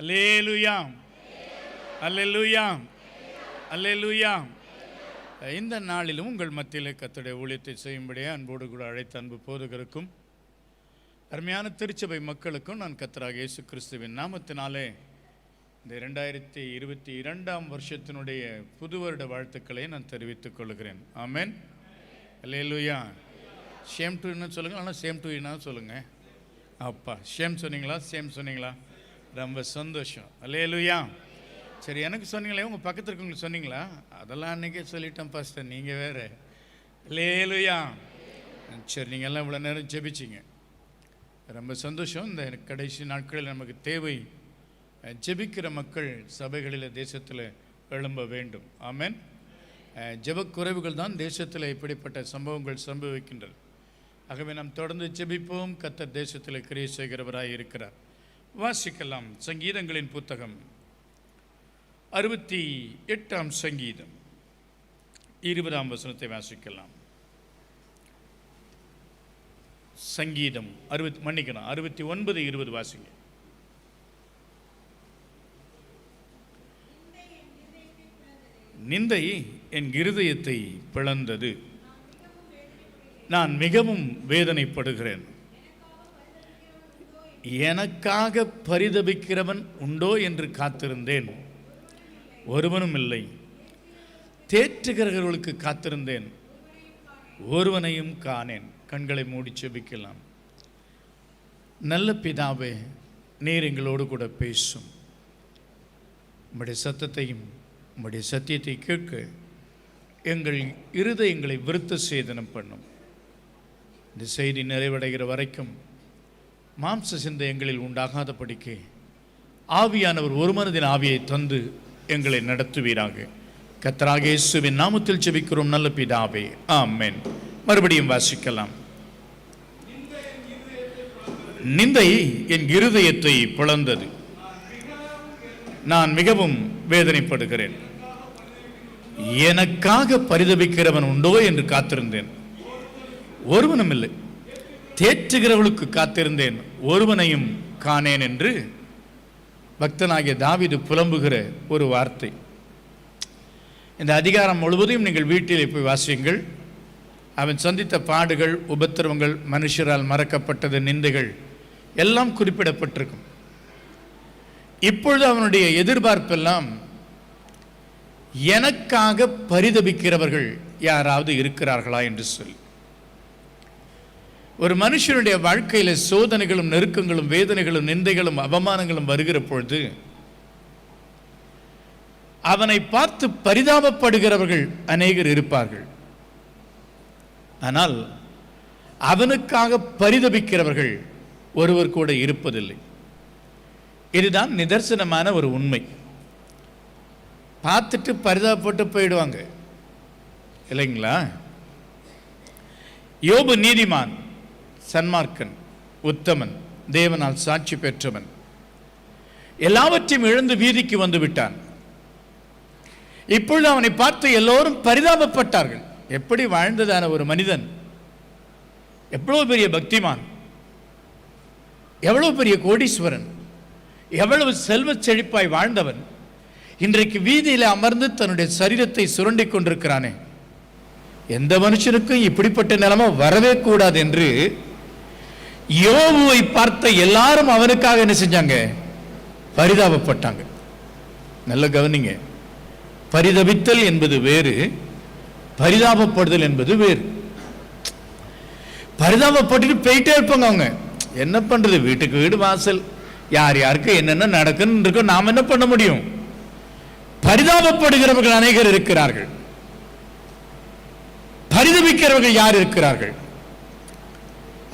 அல்லேலூயா, அல்லேலூயா, அல்லேலூயா. இந்த நாளிலும் உங்கள் மத்தியில் கர்த்தருடைய ஊழியத்தை செய்யும்படியே அன்போடு கூட அழைத்த அன்பு போதகருக்கும் அருமையான திருச்சபை மக்களுக்கும் நான் கர்த்தராகிய இயேசு கிறிஸ்துவின் நாமத்தினாலே இந்த 2022ஆம் வருஷத்தினுடைய புது வருட வாழ்த்துக்களை நான் தெரிவித்துக் கொள்கிறேன். ஆமென். அல்லேலூயா. ஷேம் டு என்ன சொல்லுங்கள், ஆனால் சேம் டு என்ன சொல்லுங்கள். அப்பா ஷேம் சொன்னீங்களா, சேம் சொன்னீங்களா? ரொம்ப சந்தோஷம். அல்லேலூயா. சரி, எனக்கு சொன்னீங்களே, உங்கள் பக்கத்தில் இருக்கவங்களுக்கு சொன்னீங்களா? அதெல்லாம் அன்றைக்கே சொல்லிட்டேன் பாஸ்டர், நீங்கள் வேறு. அல்லேலூயா. சரி, நீங்கள் எல்லாம் இவ்வளோ நேரம் ஜெபிச்சிங்க, ரொம்ப சந்தோஷம். இந்த கடைசி நாட்களில் நமக்கு தேவை ஜெபிக்கிற மக்கள் சபைகளில் தேசத்தில் எழும்ப வேண்டும். ஆமென். ஜெபக்குறைவுகள் தான் தேசத்தில் இப்படிப்பட்ட சம்பவங்கள் சம்பவிக்கின்றது. ஆகவே நாம் தொடர்ந்து ஜெபிப்போம். கர்த்தர் தேசத்தில் கிரியை செய்கிறவராய் இருக்கிறார். வாசிக்கலாம். சங்கீதங்களின் புத்தகம் 68ஆம் சங்கீதம் 20ஆம் வசனத்தை வாசிக்கலாம். சங்கீதம் 69:20 வாசிங்க. நிந்தை என் இருதயத்தை பிளந்தது, நான் மிகவும் வேதனைப்படுகிறேன். எனக்காக பரிதபிக்கிறவன் உண்டோ என்று காத்திருந்தேன், ஒருவனும் இல்லை. தேற்றுகிறவர்களுக்கு காத்திருந்தேன், ஒருவனையும் காணேன். கண்களை மூடி ஜெபிக்கலாம். நல்ல பிதாவே, நீர் எங்களோடு கூட பேசும். உம்முடைய சத்தத்தையும் உம்முடைய சத்தியத்தை கேட்க எங்கள் இருதயங்களை விருத்த சேதனம் பண்ணும். இந்த செய்தி நிறைவடைகிற வரைக்கும் மாம்ச சிந்தை எங்களில் உண்டாகாதபடிக்கு ஆவியானவர் ஒரு மனதின் ஆவியை தந்து எங்களை நடத்துவீராக. கர்த்தராகிய இயேசுவின் நாமத்தில் ஜெபிக்கிறோம் நல்ல பிதாவே, ஆமென். மறுபடியும் வாசிக்கலாம். நிந்தை என் இருதயத்தை பிளந்தது, நான் மிகவும் வேதனைப்படுகிறேன். எனக்காக பரிதபிக்கிறவன் உண்டோ என்று காத்திருந்தேன், ஒருவனும் இல்லை. தேற்றுகிறவர்களுக்கு காத்திருந்தேன், ஒருவனையும் காணேன் என்று பக்தனாகிய தாவீது புலம்புகிற ஒரு வார்த்தை. இந்த அதிகாரம் முழுவதையும் நீங்கள் வீட்டிலே போய் வாசியுங்கள். அவன் சந்தித்த பாடுகள், உபத்திரவங்கள், மனுஷரால் மறக்கப்பட்டது, நிந்தைகள் எல்லாம் குறிப்பிடப்பட்டிருக்கும். இப்பொழுது அவனுடைய எதிர்பார்ப்பெல்லாம் எனக்காக பரிதபிக்கிறவர்கள் யாராவது இருக்கிறார்களா என்று சொல்லி. ஒரு மனுஷனுடைய வாழ்க்கையில் சோதனைகளும் நெருக்கங்களும் வேதனைகளும் நிந்தைகளும் அவமானங்களும் வருகிற பொழுது அவனை பார்த்து பரிதாபப்படுகிறவர்கள் அநேகர் இருப்பார்கள். ஆனால் அவனுக்காக பரிதபிக்கிறவர்கள் ஒருவர் கூட இருப்பதில்லை. இதுதான் நிதர்சனமான ஒரு உண்மை. பார்த்துட்டு பரிதாபப்பட்டு போயிடுவாங்க, இல்லைங்களா? யோபு நீதிமான், சன்மார்க்கன், உத்தமன், தேவனால் சாட்சி பெற்றவன். எல்லாவற்றையும் இழந்து வீதிக்கு வந்து விட்டான். இப்பொழுது அவனை பார்த்து எல்லோரும் பரிதாபப்பட்டார்கள். எப்படி வாழ்ந்ததான ஒரு மனிதன், எவ்வளவு பெரிய பக்திமான், எவ்வளவு பெரிய கோடீஸ்வரன், எவ்வளவு செல்வ செழிப்பாய் வாழ்ந்தவன், இன்றைக்கு வீதியில் அமர்ந்து தன்னுடைய சரீரத்தை சுரண்டி கொண்டிருக்கிறானே. எந்த மனுஷனுக்கும் இப்படிப்பட்ட நிலைமை வரவே கூடாது என்று யோபுவை பார்த்த எல்லாரும் அவனுக்காக என்ன செஞ்சாங்க? பரிதாபப்பட்டாங்க. நல்ல கவனிங்க, பரிதபித்தல் என்பது வேறு, பரிதாபப்படுதல் என்பது வேறு. பரிதாபப்பட்டு போயிட்டே இருப்பாங்க. அவங்க என்ன பண்றது, வீட்டுக்கு வீடு வாசல், யார் யாருக்கு என்னென்ன நடக்குன்னு இருக்கோ, நாம் என்ன பண்ண முடியும்? பரிதாபப்படுகிறவர்கள் அநேகர் இருக்கிறார்கள். பரிதபிக்கிறவர்கள் யார் இருக்கிறார்கள்?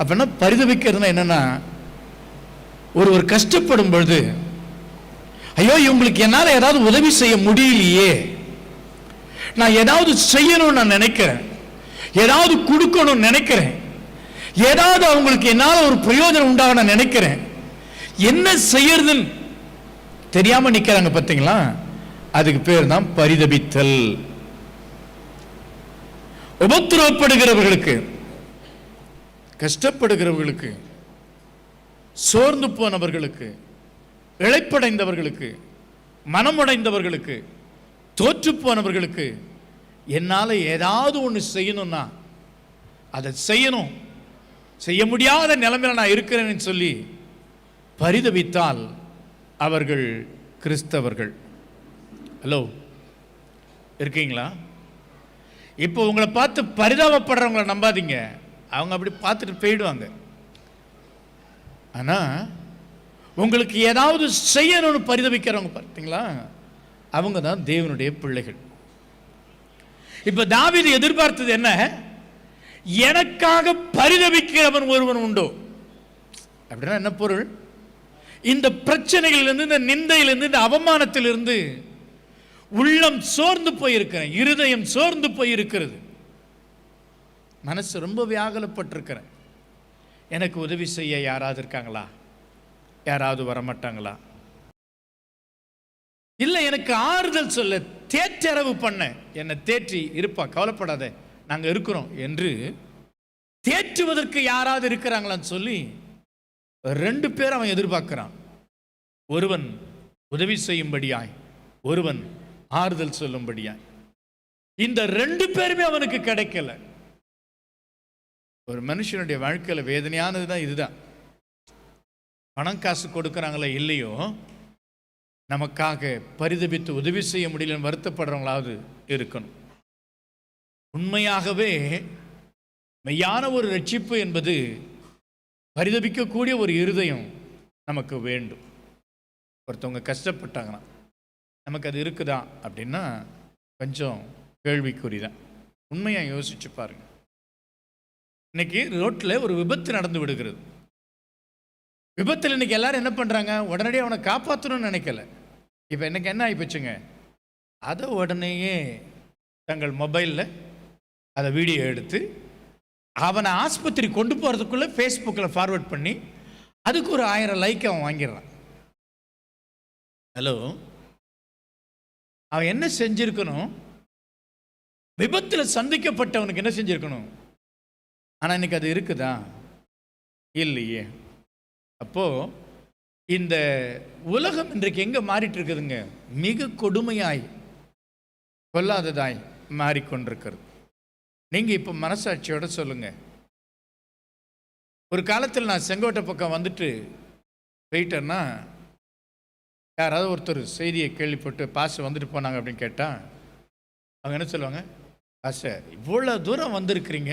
அப்படின்னா பரிதபிக்கிறதுனா என்னன்னா, ஒருவர் கஷ்டப்படும் பொழுது, ஐயோ இவங்களுக்கு என்னால் ஏதாவது உதவி செய்ய முடியலையே, நான் ஏதாவது செய்யணும்னு நான் நினைக்கிறேன், ஏதாவது கொடுக்கணும்னு நினைக்கிறேன், ஏதாவது அவங்களுக்கு என்னால் ஒரு பிரயோஜனம் உண்டாக நான் நினைக்கிறேன், என்ன செய்யறதுன்னு தெரியாம நிக்கிறாங்க. பார்த்தீங்களா? அதுக்கு பேர் தான் பரிதபித்தல். உபத்திரவப்படுகிறவர்களுக்கு, கஷ்டப்படுகிறவர்களுக்கு, சோர்ந்து போனவர்களுக்கு இளைப்படைந்தவர்களுக்கு, மனமுடைந்தவர்களுக்கு, தோற்றுப்போனவர்களுக்கு என்னால் ஏதாவது ஒன்று செய்யணும்னா அதை செய்யணும், செய்ய முடியாத நிலைமையில் நான் இருக்கிறேன்னு சொல்லி பரிதவித்தால் அவர்கள் கிறிஸ்தவர்கள். ஹலோ, இருக்கீங்களா? இப்போ உங்களை பார்த்து பரிதாபப்படுறவங்களை நம்பாதீங்க, அவங்க அப்படி பார்த்துட்டு போயிடுவாங்க. ஆனால் உங்களுக்கு ஏதாவது செய்யணும்னு பரிதவிக்கிறவங்க பார்த்தீங்களா, அவங்க தான் தேவனுடைய பிள்ளைகள். இப்போ தாவீது எதிர்பார்த்தது என்ன? எனக்காக பரிதவிக்கிறவன் ஒருவன் உண்டோ. அப்படின்னா என்ன பொருள்? இந்த பிரச்சனைகளிலிருந்து, இந்த நிந்தையிலிருந்து, இந்த அவமானத்திலிருந்து உள்ளம் சோர்ந்து போயிருக்கிறேன், இருதயம் சோர்ந்து போயிருக்கிறது, மனசு ரொம்ப வியாகுலப்பட்டிருக்கிறேன். எனக்கு உதவி செய்ய யாராவது இருக்காங்களா? யாராவது வரமாட்டாங்களா? இல்லை, எனக்கு ஆறுதல் சொல்ல, தேற்றரவு பண்ண, என்னை தேற்றி இருப்பா, கவலைப்படாத, நாங்கள் இருக்கிறோம் என்று தேற்றுவதற்கு யாராவது இருக்கிறாங்களான்னு சொல்லி 2 பேர் அவன் எதிர்பார்க்கிறான். ஒருவன் உதவி செய்யும்படியாய், ஒருவன் ஆறுதல் சொல்லும்படியாய். இந்த 2 பேருமே அவனுக்கு கிடைக்கல. ஒரு மனுஷனுடைய வாழ்க்கையில் வேதனையானது தான் இதுதான். பணம் காசு கொடுக்குறாங்களோ இல்லையோ, நமக்காக பரிதபித்து உதவி செய்ய முடியலன்னு வருத்தப்படுறவங்களாவது இருக்கணும். உண்மையாகவே மெய்யான ஒரு ரட்சிப்பு என்பது பரிதபிக்கக்கூடிய ஒரு இருதயம் நமக்கு வேண்டும். ஒருத்தவங்க கஷ்டப்பட்டாங்கன்னா நமக்கு அது இருக்குதா அப்படின்னா கொஞ்சம் கேள்விக்குறிதான். உண்மையாக யோசிச்சு பாருங்க. இன்னைக்கு ரோட்டில் ஒரு விபத்து நடந்து விடுகிறது. விபத்தில் இன்னைக்கு எல்லாரும் என்ன பண்ணுறாங்க? உடனடியாக அவனை காப்பாற்றணும்னு நினைக்கல. இப்போ எனக்கு என்ன ஆகிப்போச்சுங்க, அதை உடனேயே தங்கள் மொபைலில் அதை வீடியோ எடுத்து அவனை ஆஸ்பத்திரி கொண்டு போகிறதுக்குள்ளே ஃபேஸ்புக்கில் ஃபார்வர்ட் பண்ணி அதுக்கு ஒரு 1000 லைக் அவன் வாங்கிடுறான். ஹலோ, அவன் என்ன செஞ்சிருக்கணும்? விபத்தில் சந்திக்கப்பட்டவனுக்கு என்ன செஞ்சிருக்கணும்? ஆனால் இன்னைக்கு அது இருக்குதா? இல்லையே. அப்போது இந்த உலகம் இன்றைக்கு எங்கே மாறிட்டு இருக்குதுங்க? மிக கொடுமையாய், கொல்லாததாய் மாறிக்கொண்டிருக்கிறது. நீங்கள் இப்போ மனசாட்சியோட சொல்லுங்க. ஒரு காலத்தில் நான் செங்கோட்டை பக்கம் வந்துட்டு போயிட்டேன்னா யாராவது ஒருத்தர் செய்தியை கேள்விப்பட்டு பாச வந்துட்டு போனாங்க அப்படின்னு கேட்டால் அவங்க என்ன சொல்லுவாங்க? பாச, இவ்வளோ தூரம் வந்திருக்கிறீங்க,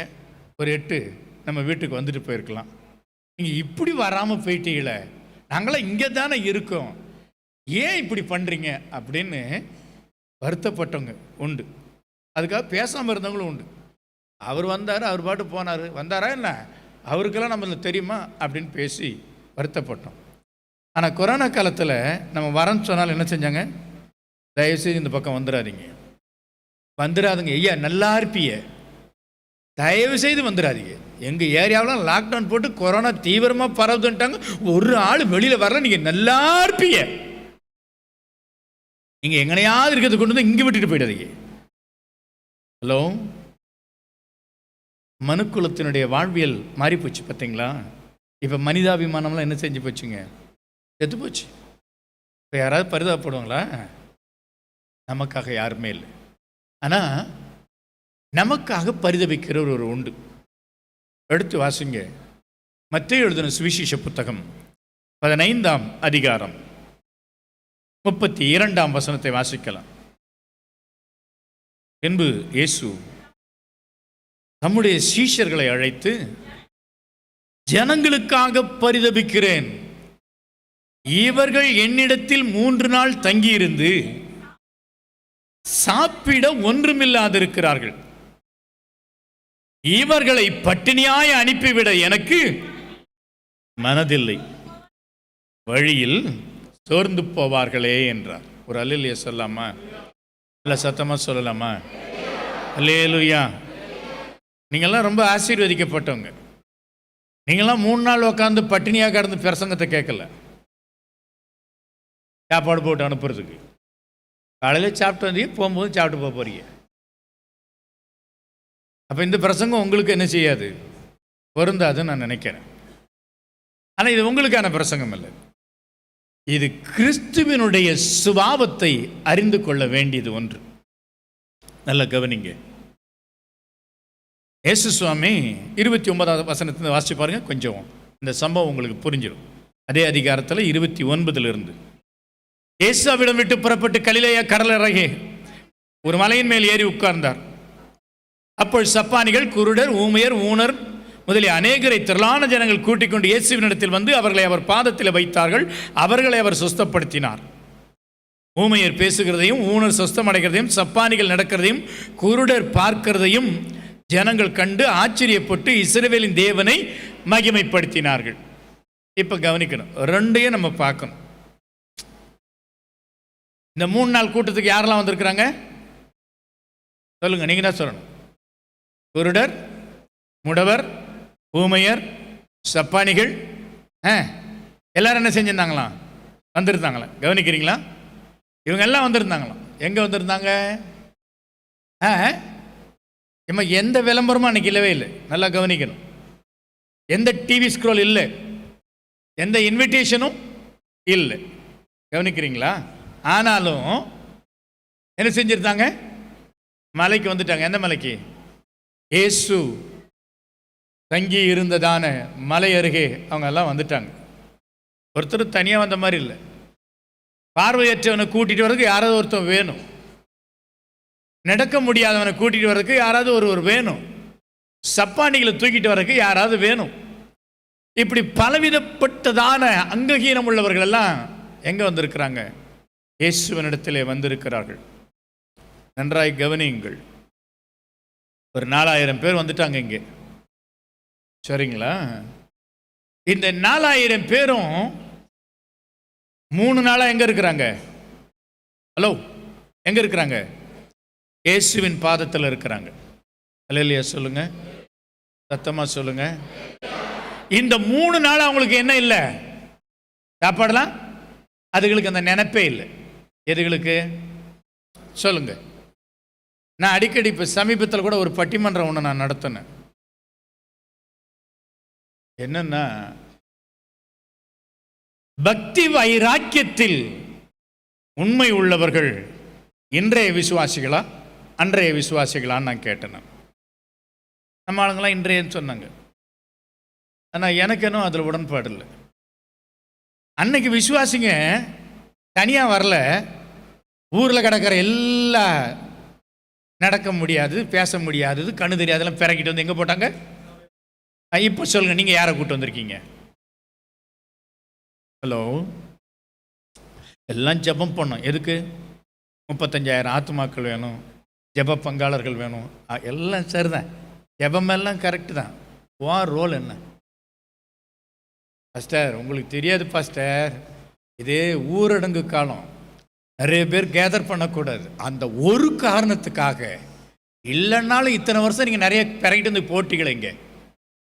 ஒரு 8 நம்ம வீட்டுக்கு வந்துட்டு போயிருக்கலாம், நீங்கள் இப்படி வராமல் போயிட்டீங்களே, நாங்களாம் இங்கே தானே இருக்கோம், ஏன் இப்படி பண்ணுறீங்க அப்படின்னு வருத்தப்பட்டவங்க உண்டு. அதுக்காக பேசாமல் இருந்தவங்களும் உண்டு. அவர் வந்தார், அவர் பாட்டு போனார், வந்தாரா என்ன, அவருக்கெல்லாம் நம்மளுக்கு தெரியுமா அப்படின்னு பேசி வருத்தப்பட்டோம். ஆனால் கொரோனா காலத்தில் நம்ம வரன்னு சொன்னால் என்ன செஞ்சாங்க? தயவுசெய்து இந்த பக்கம் வந்துடாதுங்க ஐயா, நல்லா இருப்பிய, தயவு செய்து வந்துடாதீங்க. எங்கள் ஏரியாவில் லாக்டவுன் போட்டு கொரோனா தீவிரமாக பரவுதுன்ட்டாங்க, ஒரு ஆள் வெளியில் வரல, நீங்கள் நல்லா இருப்பீங்க, நீங்கள் எங்கனையாவது இருக்கிறது கொண்டு வந்து இங்கே விட்டுட்டு போயிடாதீங்க. ஹலோ, மனுக்குலத்தினுடைய வாழ்வியல் மாறி போச்சு பார்த்தீங்களா? இப்போ மனிதாபிமானம்லாம் என்ன செஞ்சு போச்சுங்க? செத்து போச்சு. இப்போ யாராவது பரிதாபப்படுவாங்களா? நமக்காக யாருமே இல்லை. ஆனால் நமக்காக பரிதபிக்கிறவர் ஒரு உண்டு. எடுத்து வாசிங்க, மத்தேயு எழுதின சுவிசேஷ புத்தகம் 15ஆம் அதிகாரம் 32ஆம் வசனத்தை வாசிக்கலாம். பின்பு இயேசு தம்முடைய சீஷர்களை அழைத்து, ஜனங்களுக்காக பரிதபிக்கிறேன், இவர்கள் என்னிடத்தில் 3 நாள் தங்கியிருந்து சாப்பிட ஒன்றுமில்லாதிருக்கிறார்கள், இவர்களை பட்டினியாய் அனுப்பிவிட எனக்கு மனதில்லை, வழியில் சோர்ந்து போவார்களே என்றார். ஒரு அல்லேலூயா சொல்லலாமா? இல்லை சத்தமாக சொல்லலாமா? அல்லேலூயா. நீங்கள்லாம் ரொம்ப ஆசீர்வதிக்கப்பட்டவங்க. நீங்கள்லாம் 3 நாள் உட்காந்து பட்டினியாக கடந்து பிரசங்கத்தை கேட்கல, சாப்பாடு போட்டு அனுப்புறதுக்கு. காலையில் சாப்பிட்டு வந்தீங்க, போகும்போது சாப்பிட்டு போக போறீங்க. அப்போ இந்த பிரசங்கம் உங்களுக்கு என்ன செய்யாது? பொருந்தாதுன்னு நான் நினைக்கிறேன். ஆனால் இது உங்களுக்கான பிரசங்கம் இல்லை. இது கிறிஸ்துவினுடைய சுபாவத்தை அறிந்து கொள்ள வேண்டியது ஒன்று. நல்ல கவனிங்க. இயேசு சுவாமி 29வது வசனத்தில் வாசிச்சு பாருங்க, கொஞ்சம் இந்த சம்பவம் உங்களுக்கு புரிஞ்சிடும். அதே அதிகாரத்தில் 29 இயேசு அவ்விடம் விட்டு புறப்பட்டு கலிலேயா கடலருகே ஒரு மலையின் மேல் ஏறி உட்கார்ந்தார். அப்போது சப்பானிகள், குருடர், ஊமையர், ஊனர் முதலிய அநேகரை திரளான ஜனங்கள் கூட்டிக் கொண்டு இயேசுவினிடத்தில் வந்து அவர்களை அவர் பாதத்தில் வைத்தார்கள். அவர்களை அவர் சுஸ்தப்படுத்தினார். ஊமையர் பேசுகிறதையும், ஊனர் சுஸ்தம் அடைகிறதையும், சப்பானிகள் நடக்கிறதையும், குருடர் பார்க்கிறதையும் ஜனங்கள் கண்டு ஆச்சரியப்பட்டு இஸ்ரவேலின் தேவனை மகிமைப்படுத்தினார்கள். இப்போ கவனிக்கணும், ரெண்டையும் நம்ம பார்க்கணும். இந்த 3 நாள் கூட்டத்துக்கு யாரெல்லாம் வந்திருக்கிறாங்க சொல்லுங்க, நீங்க தான் சொல்லணும். குருடர், முடவர், ஊமையர், சப்பானிகள், எல்லாரும் என்ன செஞ்சிருந்தாங்களாம்? வந்திருந்தாங்களா? கவனிக்கிறீங்களா? இவங்க எல்லாம் வந்திருந்தாங்களாம். எங்க வந்திருந்தாங்க? எந்த விளம்பரமும் அன்னைக்கு இல்லவே இல்லை. நல்லா கவனிக்கணும். எந்த டிவி ஸ்க்ரோல் இல்லை, எந்த இன்விடேஷனும் இல்லை. கவனிக்கிறீங்களா? ஆனாலும் என்ன செஞ்சிருந்தாங்க? மலைக்கு வந்துட்டாங்க. எந்த மலைக்கு? இயேசு தங்கி இருந்ததான மலை அருகே அவங்க எல்லாம் வந்துட்டாங்க. ஒருத்தர் தனியாக வந்த மாதிரி இல்லை. பார்வையற்றவனை கூட்டிட்டு வர்றதுக்கு யாராவது ஒருத்தர் வேணும். நடக்க முடியாதவனை கூட்டிட்டு வர்றதுக்கு யாராவது ஒருவர் வேணும். சப்பானிகளை தூக்கிட்டு வர்றதுக்கு யாராவது வேணும். இப்படி பலவிதப்பட்டதான அங்ககீனம் உள்ளவர்கள் எல்லாம் எங்க வந்திருக்கிறாங்க? இயேசுவனிடத்திலே வந்திருக்கிறார்கள். நன்றாய் கவனியுங்கள். ஒரு 4000 பேர் வந்துட்டாங்க இங்கே. சரிங்களா? இந்த 4000 பேரும் 3 நாளா எங்க இருக்கிறாங்க? ஹலோ, எங்க இருக்கிறாங்க? இயேசுவின் பாதத்தில் இருக்கிறாங்க. அல்லேலூயா சொல்லுங்க, சத்தமா சொல்லுங்க. இந்த 3 நாள் அவங்களுக்கு என்ன இல்லை? சாப்பாடலாம் அதுகளுக்கு அந்த நினைப்பே இல்லை. எதுகளுக்கு சொல்லுங்க. நான் அடிக்கடி இப்போ சமீபத்தில் கூட ஒரு பட்டிமன்றம் ஒன்று நான் நடத்தினேன். என்னன்னா, பக்தி வைராக்கியத்தில் உண்மை உள்ளவர்கள் இன்றைய விசுவாசிகளா அன்றைய விசுவாசிகளான்னு நான் கேட்டேன். நம்ம ஆளுங்களாம் இன்றையன்னு சொன்னாங்க. ஆனால் எனக்கு இன்னும் அதில் உடன்பாடு இல்லை. அன்னைக்கு விசுவாசிங்க தனியாக வரல. ஊரில் கிடக்கிற எல்லா நடக்க முடியாது, பேச முடியாதது, கண்ணு தெரியாதெல்லாம் பிறக்கிட்டு வந்து எங்கே போட்டாங்க? இப்போ சொல்லுங்க, நீங்கள் யாரை கூப்பிட்டு வந்திருக்கீங்க? ஹலோ, எல்லாம் ஜெபம் பண்ணோம். எதுக்கு? 35,000 ஆத்துமாக்கள் வேணும், ஜெப பங்காளர்கள் வேணும். எல்லாம் சரிதான், ஜெபமெல்லாம் கரெக்டு தான். ரோல் என்ன? பாஸ்டர், உங்களுக்கு தெரியாது பாஸ்டர், இதே ஊரடங்கு காலம், நிறைய பேர் கேதர் பண்ணக்கூடாது. அந்த ஒரு காரணத்துக்காக இல்லைன்னாலும் இத்தனை வருஷம் நீங்கள் நிறைய பிறகிட்டு வந்து போட்டிகளை இங்கே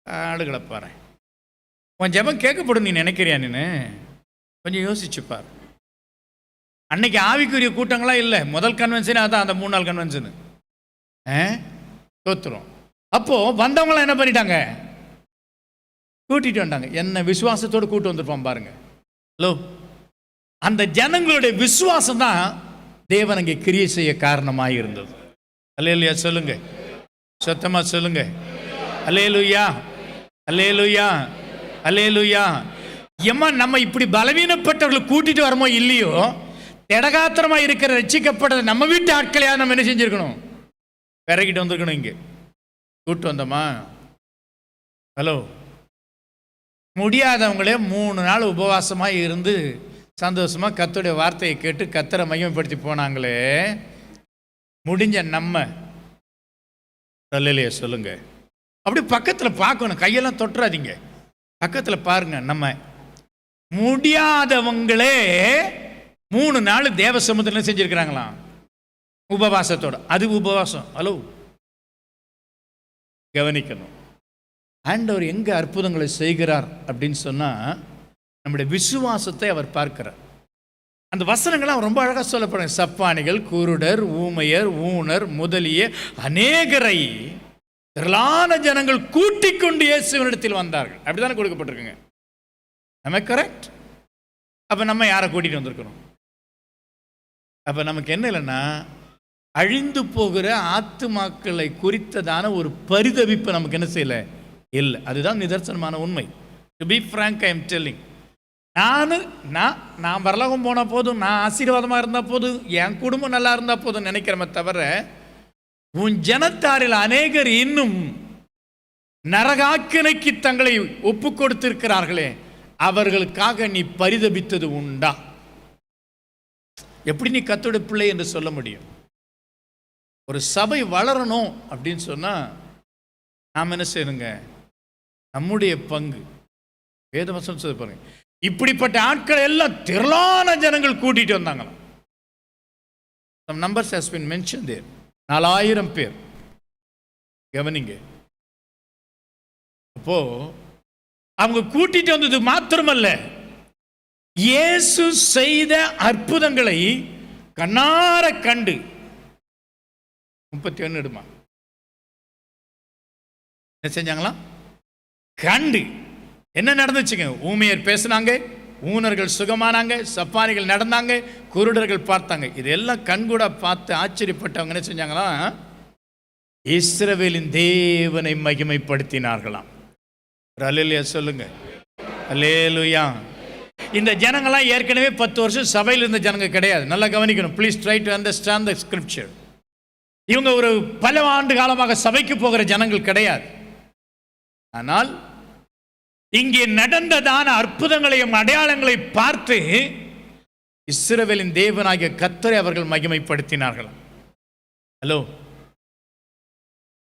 ஆளுகளை பாரு. உன் ஜெபம் கேட்கப்படும் நீ நினைக்கிறியா? நீ கொஞ்சம் யோசிச்சுப்பார். அன்னைக்கு ஆவிக்குரிய கூட்டங்களாம் இல்லை. முதல் கன்வென்ஷனே அதான், அந்த 3 நாள் கன்வென்ஷனு தோத்துரும். அப்போது வந்தவங்களாம் என்ன பண்ணிட்டாங்க? கூட்டிகிட்டு வந்தாங்க. என்ன விசுவாசத்தோடு கூட்டு வந்திருப்பான் பாருங்க. ஹலோ, அந்த ஜனங்களுடைய விசுவாசம் தான் தேவன் அங்கே கிரியை செய்ய காரணமாக இருந்தது. அல்லேலூயா சொல்லுங்க, சத்தமா சொல்லுங்க. அல்லேலூயா, அல்லேலூயா, அல்லேலூயா. ஏம்மா, நம்ம இப்படி பலவீனப்பட்டவர்களை கூட்டிட்டு வரமோ இல்லையோ, திடகாத்திரமா இருக்கிற ரட்சிக்கப்பட்ட நம்ம வீட்டு ஆட்களையா நம்ம என்ன செஞ்சிருக்கணும்? பிறகிட்டு வந்திருக்கணும். இங்கே கூட்டு வந்தோமா? ஹலோ, முடியாதவங்களே 3 நாள் உபவாசமாக இருந்து சந்தோஷமாக கர்த்தருடைய வார்த்தையை கேட்டு கர்த்தரை மகிமைப்படுத்தி போனாங்களே, முடிஞ்ச நம்ம அல்லேலூயா சொல்லுங்க. அப்படி பக்கத்தில் பார்க்கணும், கையெல்லாம் தொட்டுறாதீங்க, பக்கத்தில் பாருங்க. நம்ம முடியாதவங்களே 3 நாள் தேவ சமுத்திரம் செஞ்சிருக்கிறாங்களாம் உபவாசத்தோட. அது உபவாசம். ஹலோ, கவனிக்கணும். ஆண்டவர் எங்கே அற்புதங்களை செய்கிறார் அப்படின்னு சொன்னால், நம்முடைய விசுவாசத்தை அவர் பார்க்கிறார். அந்த வசனங்கள்லாம் ரொம்ப அழகாக சொல்லப்படுங்க. சப்பானிகள், குருடர், ஊமையர், ஊனர் முதலிய அநேகரை திரளான ஜனங்கள் கூட்டிக் கொண்டு இயேசுவினிடத்தில் வந்தார்கள். அப்படித்தானே கொடுக்கப்பட்டிருக்குங்க. நம்ம கரெக்ட்? அப்போ நம்ம யாரை கூட்டிகிட்டு வந்திருக்கிறோம்? அப்போ நமக்கு என்ன இல்லைன்னா, அழிந்து போகிற ஆத்துமாக்களை குறித்ததான ஒரு பரிதவிப்பு நமக்கு என்ன செய்யலை, இல்லை. அதுதான் நிதர்சனமான உண்மை. To be frank, I am telling. நான் பரலோகம் போன போதும், நான் ஆசீர்வாதமாக இருந்தால் போதும், என் குடும்பம் நல்லா இருந்தால் போதும் நினைக்கிறமே தவிர, உன் ஜனத்தாரில் அநேகர் இன்னும் நரகாக்கினைக்கு தங்களை ஒப்பு கொடுத்திருக்கிறார்களே, அவர்களுக்காக நீ பரிதபித்தது உண்டா? எப்படி நீ கர்த்தருடைய பிள்ளை என்று சொல்ல முடியும்? ஒரு சபை வளரணும் அப்படின்னு சொன்னா நாம் என்ன செய்யணுங்க? நம்முடைய பங்கு. வேதவசனம் சொல்ல பாருங்க, இப்படிப்பட்ட ஆட்கள் எல்லாம் திரளான ஜனங்கள் கூட்டிட்டு வந்தாங்களாம். some numbers has been mentioned there. 4000 பேர். கவனிங்க. அப்போ அவங்க கூட்டிட்டு வந்தது மாத்திரமல்ல, இயேசு செய்த அற்புதங்களை கண்ணார கண்டு 31 எடுமா என்ன செஞ்சாங்களா? கண்டு என்ன நடந்துச்சுங்க? ஊமையர் பேசினாங்க, ஊனர்கள் சுகமானாங்க, சப்பானிகள் நடந்தாங்க, குருடர்கள் பார்த்தாங்க. இதெல்லாம் கண்கூட பார்த்து ஆச்சரியப்பட்டவங்க என்ன செஞ்சாங்களா? இஸ்ரவேலின் தேவனை மகிமைப்படுத்தினார்களாம். அல்லேலூயா சொல்லுங்க. அல்லேலூயா. இந்த ஜனங்கள்லாம் ஏற்கனவே 10 வருஷம் சபையில் இருந்த ஜனங்க கிடையாது. நல்லா கவனிக்கணும். Please try to understand the scripture. இவங்க ஒரு பல ஆண்டு காலமாக சபைக்கு போகிற ஜனங்கள் கிடையாது. ஆனால் இங்கே நடந்ததான அற்புதங்களையும் அடையாளங்களை பார்த்து இஸ்ரவேலின் தேவனாகிய கர்த்தரை அவர்கள் மகிமைப்படுத்தினார்கள். ஹலோ,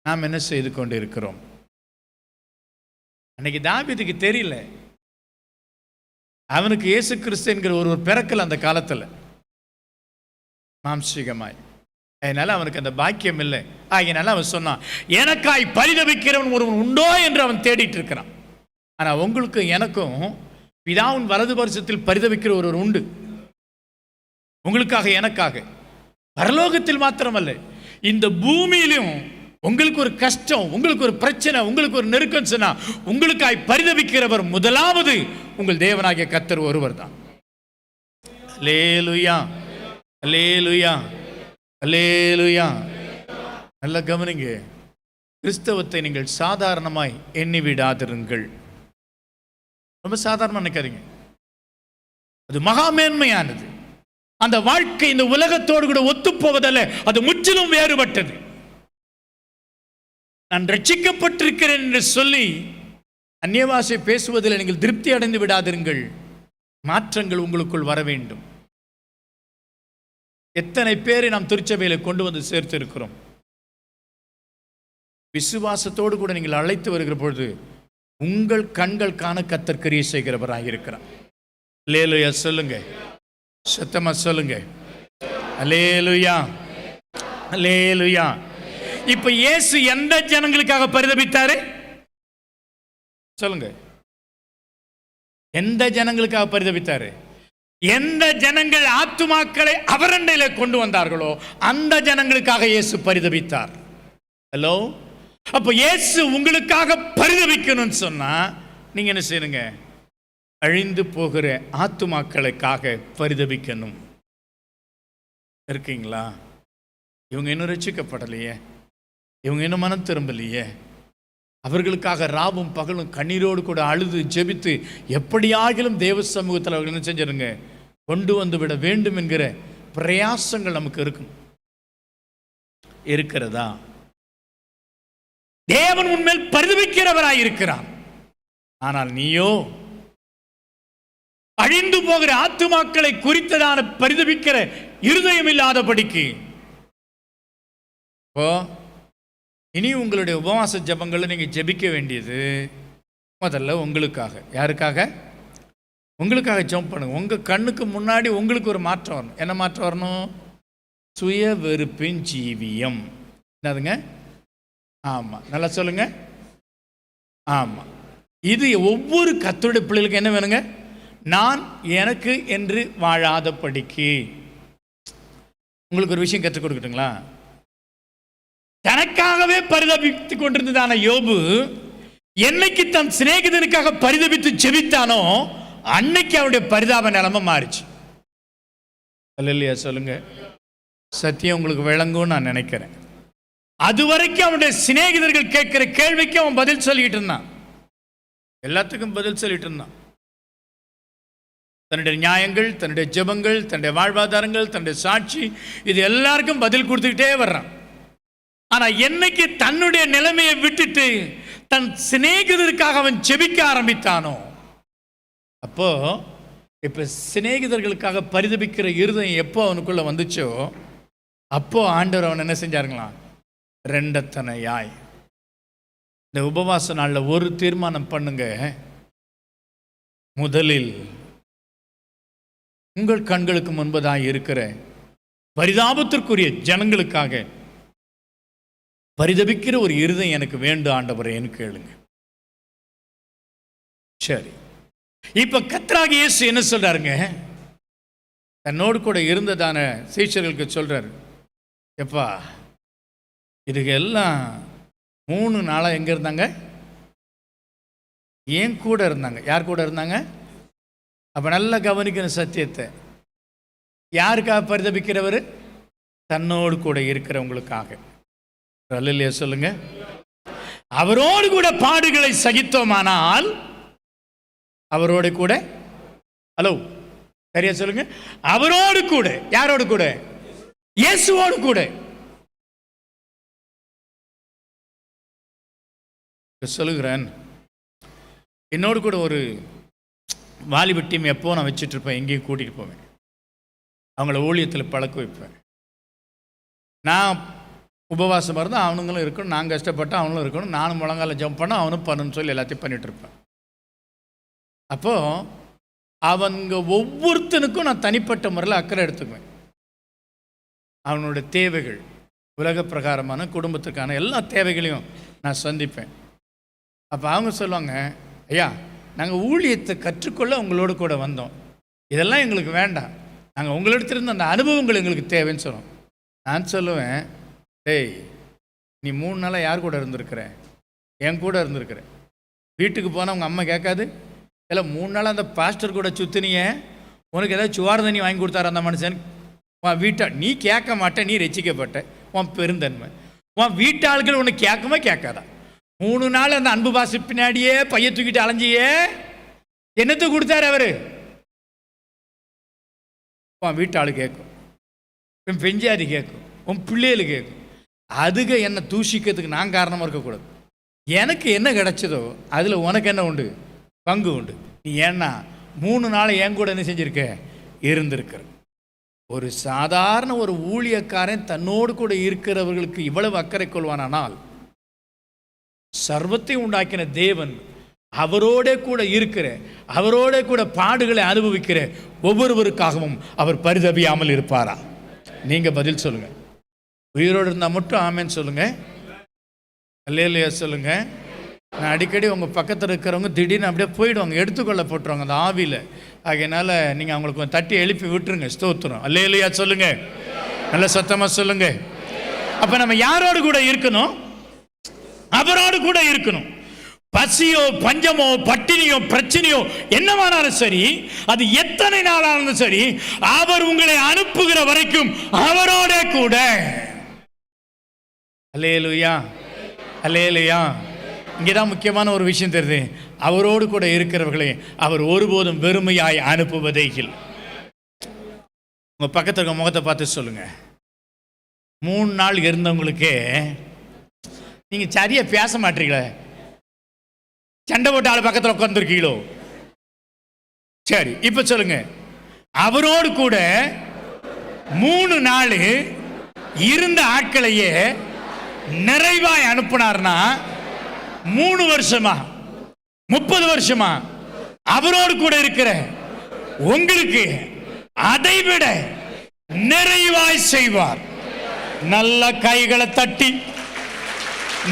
நாம் என்ன செய்து கொண்டு இருக்கிறோம்? அன்னைக்கு தாவீதுக்கு தெரியல, அவனுக்கு இயேசு கிறிஸ்து என்கிற ஒரு பிறக்கல் அந்த காலத்தில் மாம்சீகமாய். அதனால அவனுக்கு அந்த பாக்கியம் இல்லை. ஆகினால அவன் சொன்னான், எனக்காய் பரிதபிக்கிறவன் ஒருவன் உண்டோ என்று அவன் தேடிட்டு இருக்கிறான். ஆனால் உங்களுக்கு எனக்கும் பிதாவின் வலது பரிசத்தில் பரிதபிக்கிற ஒருவர் உண்டு. உங்களுக்காக, எனக்காக. பரலோகத்தில் மாத்திரமல்ல, இந்த பூமியிலும் உங்களுக்கு ஒரு கஷ்டம், உங்களுக்கு ஒரு பிரச்சனை, உங்களுக்கு ஒரு நெருக்கம் சொன்னா உங்களுக்காய் பரிதபிக்கிறவர் முதலாவது உங்கள் தேவனாகிய கர்த்தர் ஒருவர் தான். அல்லேலூயா, அல்லேலூயா, அல்லேலூயா. நல்ல கவனிங்க. கிறிஸ்தவத்தை நீங்கள் சாதாரணமாய் எண்ணி விடாதிருங்கள். ரொம்ப சாதாரணமாக நினைக்காதீங்க. அது மகா மேன்மையானது. அந்த வாழ்க்கை இந்த உலகத்தோடு கூட ஒத்துப்போவதல்ல, அது முற்றிலும் வேறுபட்டது. நான் ரட்சிக்கப்பட்டிருக்கிறேன் என்று சொல்லி அந்நிய பாஷை பேசுவதில் நீங்கள் திருப்தி அடைந்து விடாதிருங்கள். மாற்றங்கள் உங்களுக்குள் வர வேண்டும். எத்தனை பேரை நாம் திருச்சபையில கொண்டு வந்து சேர்த்து இருக்கிறோம். விசுவாசத்தோடு கூட நீங்கள் அழைத்து வருகிற பொழுது உங்கள் கண்கள் காண கர்த்தர் கிரியை செய்கிறவராக இருக்கிறார். அல்லேலூயா சொல்லுங்க, சத்தமா சொல்லுங்க. அல்லேலூயா, அல்லேலூயா. இப்ப இயேசு எந்த ஜனங்களுக்காக பரிதபித்தாரு சொல்லுங்க? எந்த ஜனங்களுக்காக பரிதபித்தாரு? எந்த ஜனங்கள் ஆத்துமாக்களை அவரண்டையில கொண்டு வந்தார்களோ அந்த ஜனங்களுக்காக இயேசு பரிதபித்தார். ஹலோ, அப்ப இயேசு உங்களுக்காக பரிதபிக்கணும்னு சொன்னா நீங்க என்ன செய்யணுங்க? அழிந்து போகிற ஆத்துமாக்களுக்காக பரிதபிக்கணும். இருக்கீங்களா? இவங்க இன்னும் ரட்சிக்கப்படலையே, இவங்க இன்னும் மனம் திரும்பலையே, அவர்களுக்காக ராவும் பகலும் கண்ணீரோடு கூட அழுது ஜெபித்து எப்படியாகிலும் தேவ சமூகத்தில் அவர்கள் என்ன செஞ்சிருங்க? கொண்டு வந்து விட வேண்டும் என்கிற பிரயாசங்கள் நமக்கு இருக்கும். இருக்கிறதா? தேவன் உன்மேல் பரிதபிக்கிறவராய் இருக்கிறார். ஆனால் நீயோ அழிந்து போகிற ஆத்துமாக்களை குறித்ததான பரிதபிக்கிற இருதயம் இல்லாதபடிக்கு. இனி உங்களுடைய உபவாச ஜபங்களை நீங்க ஜெபிக்க வேண்டியது முதல்ல உங்களுக்காக. யாருக்காக? உங்களுக்காக ஜெபம் பண்ணுங்க. உங்க கண்ணுக்கு முன்னாடி உங்களுக்கு ஒரு மாற்றம் வரணும். என்ன மாற்றம் வரணும்? சுய வெறுப்பின் ஜீவியம். என்னதுங்க? ஆமா, நல்லா சொல்லுங்க. ஆமா, இது ஒவ்வொரு கர்த்தருடைய பிள்ளைகளுக்கு என்ன வேணுங்க? நான் எனக்கு என்று வாழாதபடிக்கு. உங்களுக்கு ஒரு விஷயம் கற்றுக் கொடுக்கட்டுங்களா? தனக்காகவே பரிதபித்துக் கொண்டிருந்ததான யோபு என்னைக்கு தன் சிநேகிதனுக்காக பரிதபித்து ஜெபித்தானோ அன்னைக்கு அவனுடைய பரிதாப நிலைமை மாறிச்சு. அல்லேலூயா சொல்லுங்க. சத்தியம் உங்களுக்கு விளங்கும்னு நான் நினைக்கிறேன். அது வரைக்கும் அவனுடைய சிநேகிதர்கள் கேட்கிற கேள்விக்கு அவன் பதில் சொல்லிட்டு இருந்தான். எல்லாத்துக்கும் பதில் சொல்லிட்டு இருந்தான். தன்னுடைய நியாயங்கள், தன்னுடைய ஜெபங்கள், தன்னுடைய வாழ்வாதாரங்கள், தன்னுடைய சாட்சி, இது எல்லாருக்கும் பதில் கொடுத்துக்கிட்டே வர்றான். ஆனா என்னைக்கு தன்னுடைய நிலைமையை விட்டுட்டு தன் சிநேகிதருக்காக அவன் ஜெபிக்க ஆரம்பித்தானோ, அப்போ இப்ப சிநேகிதர்களுக்காக பரிதபிக்கிற இருதயம் எப்போ அவனுக்குள்ள வந்துச்சோ, அப்போ ஆண்டவர் அவன் என்ன செஞ்சாருங்களாம்? ரெண்டத்தனையாய். இந்த உபவாச நாளில் ஒரு தீர்மானம் பண்ணுங்க. முதலில் உங்கள் கண்களுக்கு முன்பதாக இருக்கிற பரிதாபத்திற்குரிய ஜனங்களுக்காக பரிதபிக்கிற ஒரு இருதயம் எனக்கு வேண்டும் ஆண்டவரேன்னு கேளுங்க. சரி, இப்ப கர்த்தராகிய இயேசு என்ன சொல்றாருங்க? தன்னோடு கூட இருந்ததான சீஷர்களுக்கு சொல்றாரு, எப்பா இதுக்கு எல்லாம் 3 நாளா எங்க இருந்தாங்க? ஏன் கூட இருந்தாங்க. யார் கூட இருந்தாங்க? அப்ப நல்லா கவனிக்கணும் சத்தியத்தை. யாருக்காக பரிதபிக்கிறவர்? தன்னோடு கூட இருக்கிறவங்களுக்காக. அல்லேலூயா சொல்லுங்க. அவரோடு கூட பாடுகளை சகித்தோமானால் அவரோடு கூட, ஹலோ சரியா சொல்லுங்க, அவரோடு கூட. யாரோடு கூட? இயேசுவோடு கூட. சொல்லுகிறேன், என்னோடு கூட ஒரு வாலிப டீம் எப்போ நான் வச்சுட்டு இருப்பேன், எங்கேயும் கூட்டிகிட்டு போவேன், அவங்கள ஊழியத்தில் பழக்க வைப்பேன். நான் உபவாசமாக இருந்தால் அவனுங்களும் இருக்கணும், நான் கஷ்டப்பட்டால் அவனும் இருக்கணும், நானும் முழங்கால ஜம்ப் பண்ண அவனும் பண்ணணும்னு சொல்லி எல்லாத்தையும் பண்ணிகிட்டு இருப்பேன். அப்போது அவங்க ஒவ்வொருத்தனுக்கும் நான் தனிப்பட்ட முறையில் அக்கறை எடுத்துக்குவேன். அவனுடைய தேவைகள், உலக பிரகாரமான குடும்பத்துக்கான எல்லா தேவைகளையும் நான் சந்திப்பேன். அப்போ அவங்க சொல்லுவாங்க, ஐயா நாங்கள் ஊழியத்தை கற்றுக்கொள்ள உங்களோடு கூட வந்தோம், இதெல்லாம் எங்களுக்கு வேண்டாம், நாங்கள் உங்களிடத்திலிருந்து அந்த அனுபவங்கள் எங்களுக்கு தேவைன்னு சொல்லுவோம். நான் சொல்லுவேன், டேய் நீ 3 நாளாக யார் கூட இருந்திருக்கிற? என் கூட இருந்திருக்கிற. வீட்டுக்கு போனால் உங்கள் அம்மா கேட்காது, இல்லை 3 நாளாக அந்த பாஸ்டர் கூட சுற்றினிய, உனக்கு ஏதாவது சுவார் தண்ணி வாங்கி கொடுத்தாரு அந்த மனுஷன்? உன் வீட்டை நீ கேட்க மாட்டேன், நீ ரசிக்கப்பட்ட உன் பெருந்தன்மை. உன் வீட்டாள்கள் உனக்கு கேட்குமா கேட்காதா? 3 நாள் அந்த அன்பு பாசு பின்னாடியே பைய தூக்கிட்டு அலைஞ்சியே, என்னத்தை கொடுத்தாரு அவரு? உன் வீட்டாளு கேட்கும், உன் பெஞ்சாதி கேட்கும், உன் பிள்ளைகள் கேட்கும். அதுக்கு என்ன தூஷிக்கிறதுக்கு நான் காரணமாக இருக்கக்கூடாது. எனக்கு என்ன கிடைச்சதோ அதில் உனக்கு என்ன உண்டு? பங்கு உண்டு. நீ ஏன்னா 3 நாள் என் கூட என்ன செஞ்சிருக்க? இருந்திருக்கிற. ஒரு சாதாரண ஒரு ஊழியக்காரன் தன்னோடு கூட இருக்கிறவர்களுக்கு இவ்வளவு அக்கறை கொள்வானால், சர்வத்தை உண்டாக்கின தேவன் அவரோட கூட இருக்கிற, அவரோட கூட பாடுகளை அனுபவிக்கிற ஒவ்வொருவருக்காகவும் அவர் பரிதபியாமல் இருப்பாரா? நீங்க பதில் சொல்லுங்க. உயிரோடு இருந்தால் மட்டும் ஆமேன்னு சொல்லுங்க. அல்லேலூயா சொல்லுங்க. நான் அடிக்கடி உங்கள் பக்கத்தில் இருக்கிறவங்க திடீர்னு அப்படியே போயிடுவாங்க, எடுத்துக்கொள்ள போட்டுருவாங்க அந்த ஆவியில். ஆகையினால நீங்கள் அவங்களுக்கு தட்டி எழுப்பி விட்டுருங்க. ஸ்தோத்திரம். அல்லேலூயா சொல்லுங்க. நல்ல சத்தமாக சொல்லுங்க. அப்போ நம்ம யாரோடு கூட இருக்கணும்? அவரோடு கூட இருக்கணும். பசியோ பஞ்சமோ பட்டினியோ பிரச்சனையோ என்னவானாலும் சரி, அது எத்தனை நாளானாலும் சரி, அவர் உங்களை அனுப்புகிற வரைக்கும் அவரோட கூட. அல்லேலூயா, அல்லேலூயா. இங்கேதான் முக்கியமான ஒரு விஷயம் தெரியுது. அவரோடு கூட இருக்கிறவர்களே அவர் ஒருபோதும் வெறுமையாய் அனுப்புவதே இல்லை. உங்க பக்கத்துல இருக்க முகத்தை பார்த்து சொல்லுங்க, 3 நாள் இருந்தவங்களுக்கே நீங்க சரியா பேச மாட்டீங்களே, சண்டை போட்டு ஆள் பக்கத்தில் உட்கார்ந்துருக்கீங்களோ? சரி, இப்ப சொல்லுங்க, அவரோடு கூட 3 நாள் இருந்த ஆட்களையே நிறைவாய் அனுப்பினார்னா 3 வருஷமா 30 வருஷமா அவரோடு கூட இருக்கிற உங்களுக்கு அதைவிட நிறைவாய் செய்வார். நல்ல கைகளை தட்டி,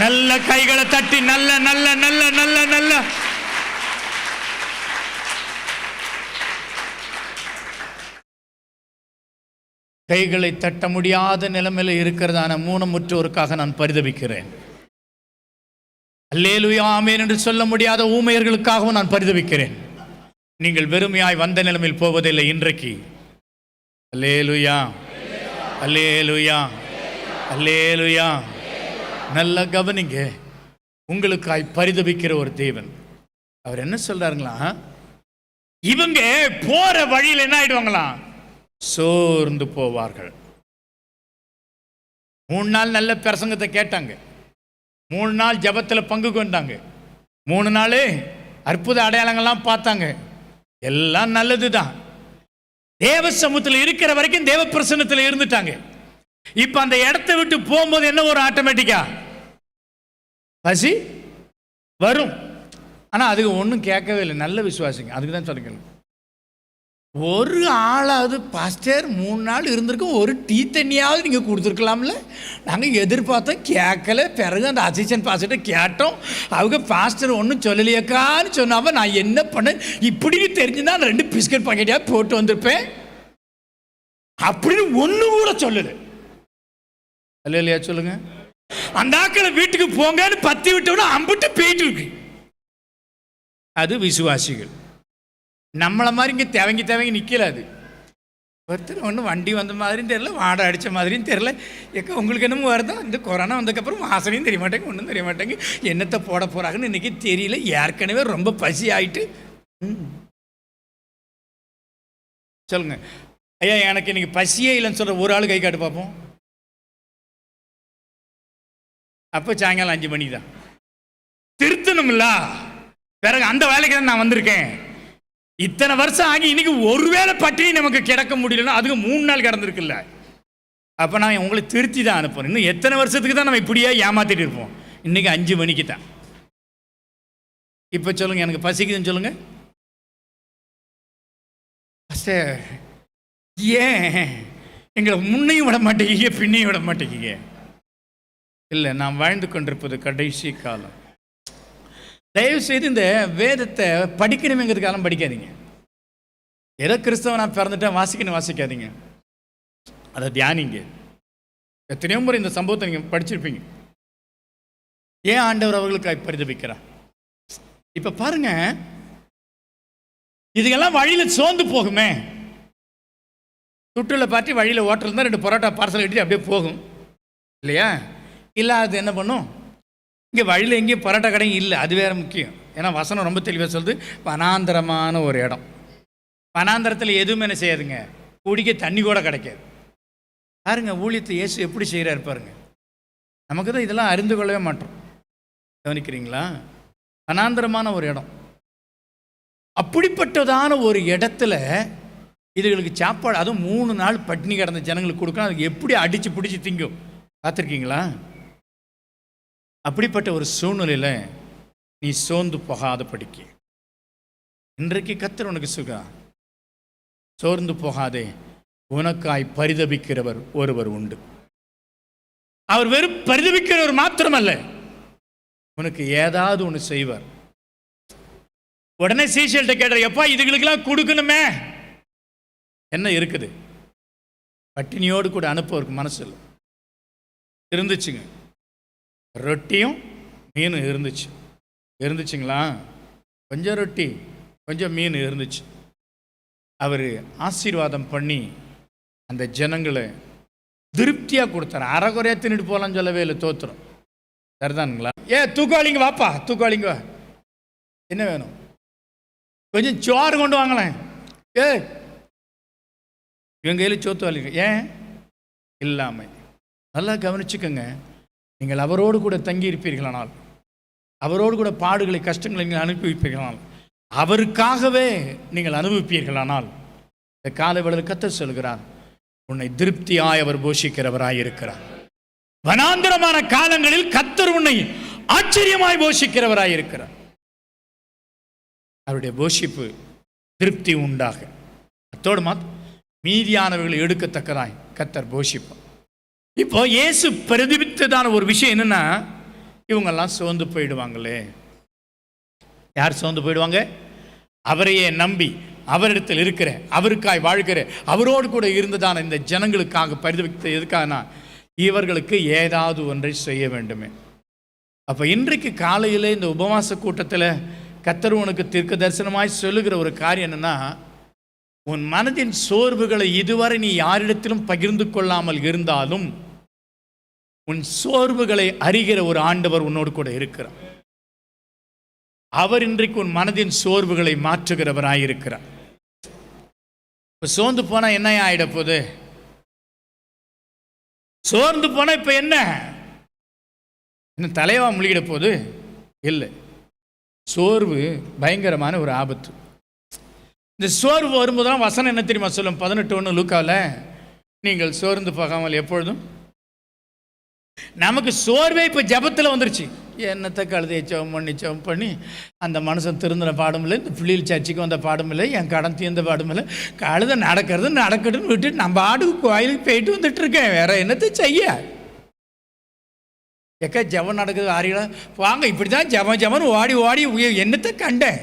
நல்ல கைகளை தட்டி, நல்ல நல்ல நல்ல நல்ல நல்ல கைகளை தட்ட முடியாத நிலைமையில் இருக்கிறதான ஊனமுற்றோருக்காக நான் பரிதபிக்கிறேன். அல்லேலூயா ஆமென் என்று சொல்ல முடியாத ஊமையர்களுக்காகவும் நான் பரிதபிக்கிறேன். நீங்கள் வெறுமையாய் வந்த நிலைமையில் போவதில்லை. இன்றைக்கு அல்லேலூயா, அல்லேலூயா, அல்லேலூயா. நல்லா கவனிங்க. உங்களுக்காய் பரிதபிக்கிற ஒரு தேவன். அவர் என்ன சொல்றாருங்களா, இவங்க போற வழியில் என்ன ஆயிடுவாங்களாம், சோர்ந்து போவார்கள். 3 நாள் நல்ல பிரசங்கத்தை கேட்டாங்க, 3 நாள் ஜபத்தில் பங்கு கொண்டாங்க, 3 நாள் அற்புத அடையாளங்கள்லாம் பார்த்தாங்க. எல்லாம் நல்லதுதான். தேவ சமூகத்தில் இருக்கிற வரைக்கும் தேவ பிரசன்னத்தில் இருந்துட்டாங்க. இப்ப அந்த இடத்தை விட்டு போகும்போது என்ன ஒரு ஆட்டோமேட்டிக்கா பசி வரும். ஆனா அதுக்கு ஒன்றும் கேட்கவே இல்லை. நல்ல விசுவாசிங்க. அதுக்கு தான் சொல்லுங்க, ஒரு ஆளாவது பாஸ்டர் 3 நாள் இருந்திருக்கும், ஒரு டீ தண்ணியாவது நீங்கள் கொடுத்துருக்கலாம்ல. நாங்கள் எதிர்பார்த்தோம், கேட்கல. பிறகு அந்த அசிஸ்டன்ட் பாஸ்டர்கிட்ட கேட்டோம், அவங்க பாஸ்டர் ஒன்றும் சொல்லலையக்கான்னு சொன்னாம நான் என்ன பண்ணேன், இப்படின்னு தெரிஞ்சுன்னா 2 பிஸ்கட் பாக்கெட்டாக போட்டு வந்திருப்பேன் அப்படின்னு ஒன்று கூட சொல்லலை. அல்ல இல்லையா சொல்லுங்க. அந்த ஆக்களை வீட்டுக்கு போங்கன்னு பத்தி விட்டோம்னா அம்பிட்டு போயிட்டு இருக்கு. அது விசுவாசிகள். நம்மளை மாதிரி இங்கே தேவங்கி நிற்கல. அது ஒருத்தர் ஒன்றும் வண்டி வந்த மாதிரியும் தெரியல, வாடை அடித்த மாதிரியும் தெரியல. ஏக்கா உங்களுக்கு என்னமோ வருதோ, இந்த கொரோனா வந்ததுக்கப்புறம் வாசனையும் தெரிய மாட்டேங்க, ஒன்றும் தெரிய மாட்டேங்க, என்னத்தை போட போகிறாங்கன்னு இன்றைக்கி தெரியல. ஏற்கனவே ரொம்ப பசி ஆகிட்டு. சொல்லுங்க ஐயா, எனக்கு இன்னைக்கு பசியே இல்லைன்னு சொல்கிற ஒரு ஆள் கை காட்டு பார்ப்போம். அப்போ சாயங்காலம் 5 மணிக்கு தான் திருத்தணும்ல. பிறகு அந்த வேலைக்கு தான் நான் வந்திருக்கேன். இத்தனை வருஷம் ஆகி இன்னைக்கு ஒருவேளை பட்டினி நமக்கு கிடக்க முடியலன்னா அதுக்கு 3 நாள் கிடந்திருக்குல்ல. அப்போ நான் உங்களை திருத்தி தான் அனுப்புறேன். இன்னும் எத்தனை வருஷத்துக்கு தான் நம்ம இப்படியே ஏமாத்திட்டு இருப்போம். இன்னைக்கு 5 மணிக்கு தான். இப்போ சொல்லுங்க, எனக்கு பசிக்குதுன்னு சொல்லுங்க. ஏன் எங்களை முன்னையும் விட மாட்டேங்க, பின்னையும் விட மாட்டேங்க? இல்லை, நான் வாழ்ந்து கொண்டிருப்பது கடைசி காலம். தயவு செய்து இந்த வேதத்தை படிக்கணுமேங்கிறதுக்காலம் படிக்காதீங்க. ஏதோ கிறிஸ்தவனா பிறந்துட்டேன் வாசிக்காதீங்க. அதை தியானிங்க. எத்தனையோ முறை இந்த சம்பவத்தை நீங்கள் படிச்சிருப்பீங்க. ஏன் ஆண்டவர் அவர்களுக்கு பரிதபிக்கிறார்? இப்போ பாருங்க, இதுக்கெல்லாம் வழியில் சோர்ந்து போகுமே. சுற்றுலா பார்ட்டி வழியில் ஓட்டல் இருந்தால் 2 பரோட்டா பார்சல் கட்டிட்டு அப்படியே போகும் இல்லையா? இல்லை, அது என்ன பண்ணும், இங்கே வழியில் எங்கேயும் பரோட்டா கடையும் இல்லை. அது வேறு முக்கியம். ஏன்னா வசனம் ரொம்ப தெளிவாக சொல்லுது, வனாந்தரமான ஒரு இடம். வனாந்தரத்தில் எதுவுமே என்ன செய்யாதுங்க, குடிக்க தண்ணி கூட கிடைக்காது. பாருங்க ஊழியத்தை இயேசு எப்படி செய்கிறாரு பாருங்க. நமக்கு தான் இதெல்லாம் அறிந்து கொள்ளவே மாட்டோம். கவனிக்கிறீங்களா? வனாந்தரமான ஒரு இடம். அப்படிப்பட்டதான ஒரு இடத்துல இதுகளுக்கு சாப்பாடு, அதுவும் 3 நாள் பட்டினி கிடந்த ஜனங்களுக்கு கொடுக்கணும். அதுக்கு எப்படி அடித்து பிடிச்சி திங்கும் பார்த்துருக்கீங்களா? அப்படிப்பட்ட ஒரு சூழ்நிலையில் நீ சோர்ந்து போகாத படிக்க இன்றைக்கு கர்த்தர் உனக்கு சோர்ந்து போகாதே. உனக்காய் பரிதபிக்கிறவர் ஒருவர் உண்டு. அவர் வெறும் பரிதபிக்கிறவர் மாத்திரமல்ல, உனக்கு ஏதாவது ஒன்று செய்வார். உடனே சீஷல்கிட்ட கேட்டார், எப்பா இதுகளுக்கெல்லாம் கொடுக்கணுமே, என்ன இருக்குது? பட்டினியோடு கூட அனுப்புவதற்கு மனசில் இருந்துச்சுங்க. ரொட்டியும் மீனும் இருந்துச்சுங்களா? கொஞ்சம் ரொட்டி கொஞ்சம் மீன் இருந்துச்சு. அவர் ஆசீர்வாதம் பண்ணி அந்த ஜனங்களை திருப்தியாக கொடுத்தார். அரைக்குறையாக தின்னுட்டு போகலான்னு சொல்லவே இல்லை. தோத்துறோம். சரிதானுங்களா? தூக்காளிங்க வாப்பா, தூக்காளிங்க வா, என்ன வேணும், கொஞ்சம் சோறு கொண்டு வாங்களேன். இவங்க கையில் சோத்து வாளிங்க. ஏன் இல்லாமல்? நல்லா கவனிச்சுக்கோங்க. நீங்கள் அவரோடு கூட தங்கி இருப்பீர்களானால், அவரோடு கூட பாடுகளை கஷ்டங்களை நீங்கள் அனுப்பி வைப்பீர்களானால், அவருக்காகவே நீங்கள் அனுபவிப்பீர்களானால், இந்த காலை வேளையில் கர்த்தர் சொல்கிறார், உன்னை திருப்தியாய் அவர் போஷிக்கிறவராய் இருக்கிறார். வனாந்தரமான காலங்களில் கர்த்தர் உன்னை ஆச்சரியமாய் போஷிக்கிறவராய் இருக்கிறார். அவருடைய போஷிப்பு திருப்தி உண்டாக அத்தோடு மீதியானவர்களை எடுக்கத்தக்கதாய் கர்த்தர் போஷிப்பார். இப்போ இயேசு பிரதிபித்ததான ஒரு விஷயம் என்னன்னா, இவங்கெல்லாம் சோர்ந்து போயிடுவாங்களே. யார் சோர்ந்து போயிடுவாங்க? அவரையே நம்பி அவரிடத்தில் இருக்கிற, அவருக்காய் வாழ்கிற, அவரோடு கூட இருந்ததான இந்த ஜனங்களுக்காக பரிதபித்த எதுக்காகனா, இவர்களுக்கு ஏதாவது ஒன்றை செய்ய வேண்டுமே. அப்போ இன்றைக்கு காலையில் இந்த உபவாச கூட்டத்தில் கர்த்தர் உனக்கு தீர்க்க தரிசனமாய் சொல்லுகிற ஒரு காரியம் என்னன்னா, உன் மனதின் சோர்வுகளை இதுவரை நீ யாரிடத்திலும் பகிர்ந்து கொள்ளாமல் இருந்தாலும் உன் சோர்வுகளை அறிகிற ஒரு ஆண்டவர் உன்னோடு கூட இருக்கிறார். அவர் இன்றைக்கு உன் மனதின் சோர்வுகளை மாற்றுகிறவராயிருக்கிறார். இப்போ சோர்ந்து போனா என்ன ஆயிட போகுது? சோர்ந்து போனா இப்ப என்ன தலைவா முழுகிட போகுது? இல்லை. சோர்வு பயங்கரமான ஒரு ஆபத்து. இந்த சோர்வு வரும்போதுதான் வசனம் என்ன தெரியுமா சொல்லும்? 18:1 லூக்காவில், நீங்கள் சோர்ந்து போகாமல் எப்பொழுதும். நமக்கு சோர்வே இப்போ ஜபத்தில் வந்துருச்சு. என்னத்தை கழுதையை ஜெபம் பண்ணி அந்த மனுஷன் திருந்தின பாடம் இல்லை, இந்த பிள்ளைகள் சர்ச்சைக்கு வந்த பாடம் இல்லை, என் கடன் தீர்ந்த பாடம் இல்லை, கழுதை நடக்கட்டுன்னு விட்டுட்டு நம்ம ஆடுக்கு கோயிலுக்கு போயிட்டு வந்துட்டு இருக்கேன், வேற என்னத்தை செய்ய? எக்கா ஜபம் நடக்குது, ஆறிகளா வாங்க, இப்படி தான் ஜபம் ஓடி ஓடி என்னத்தை கண்டேன்?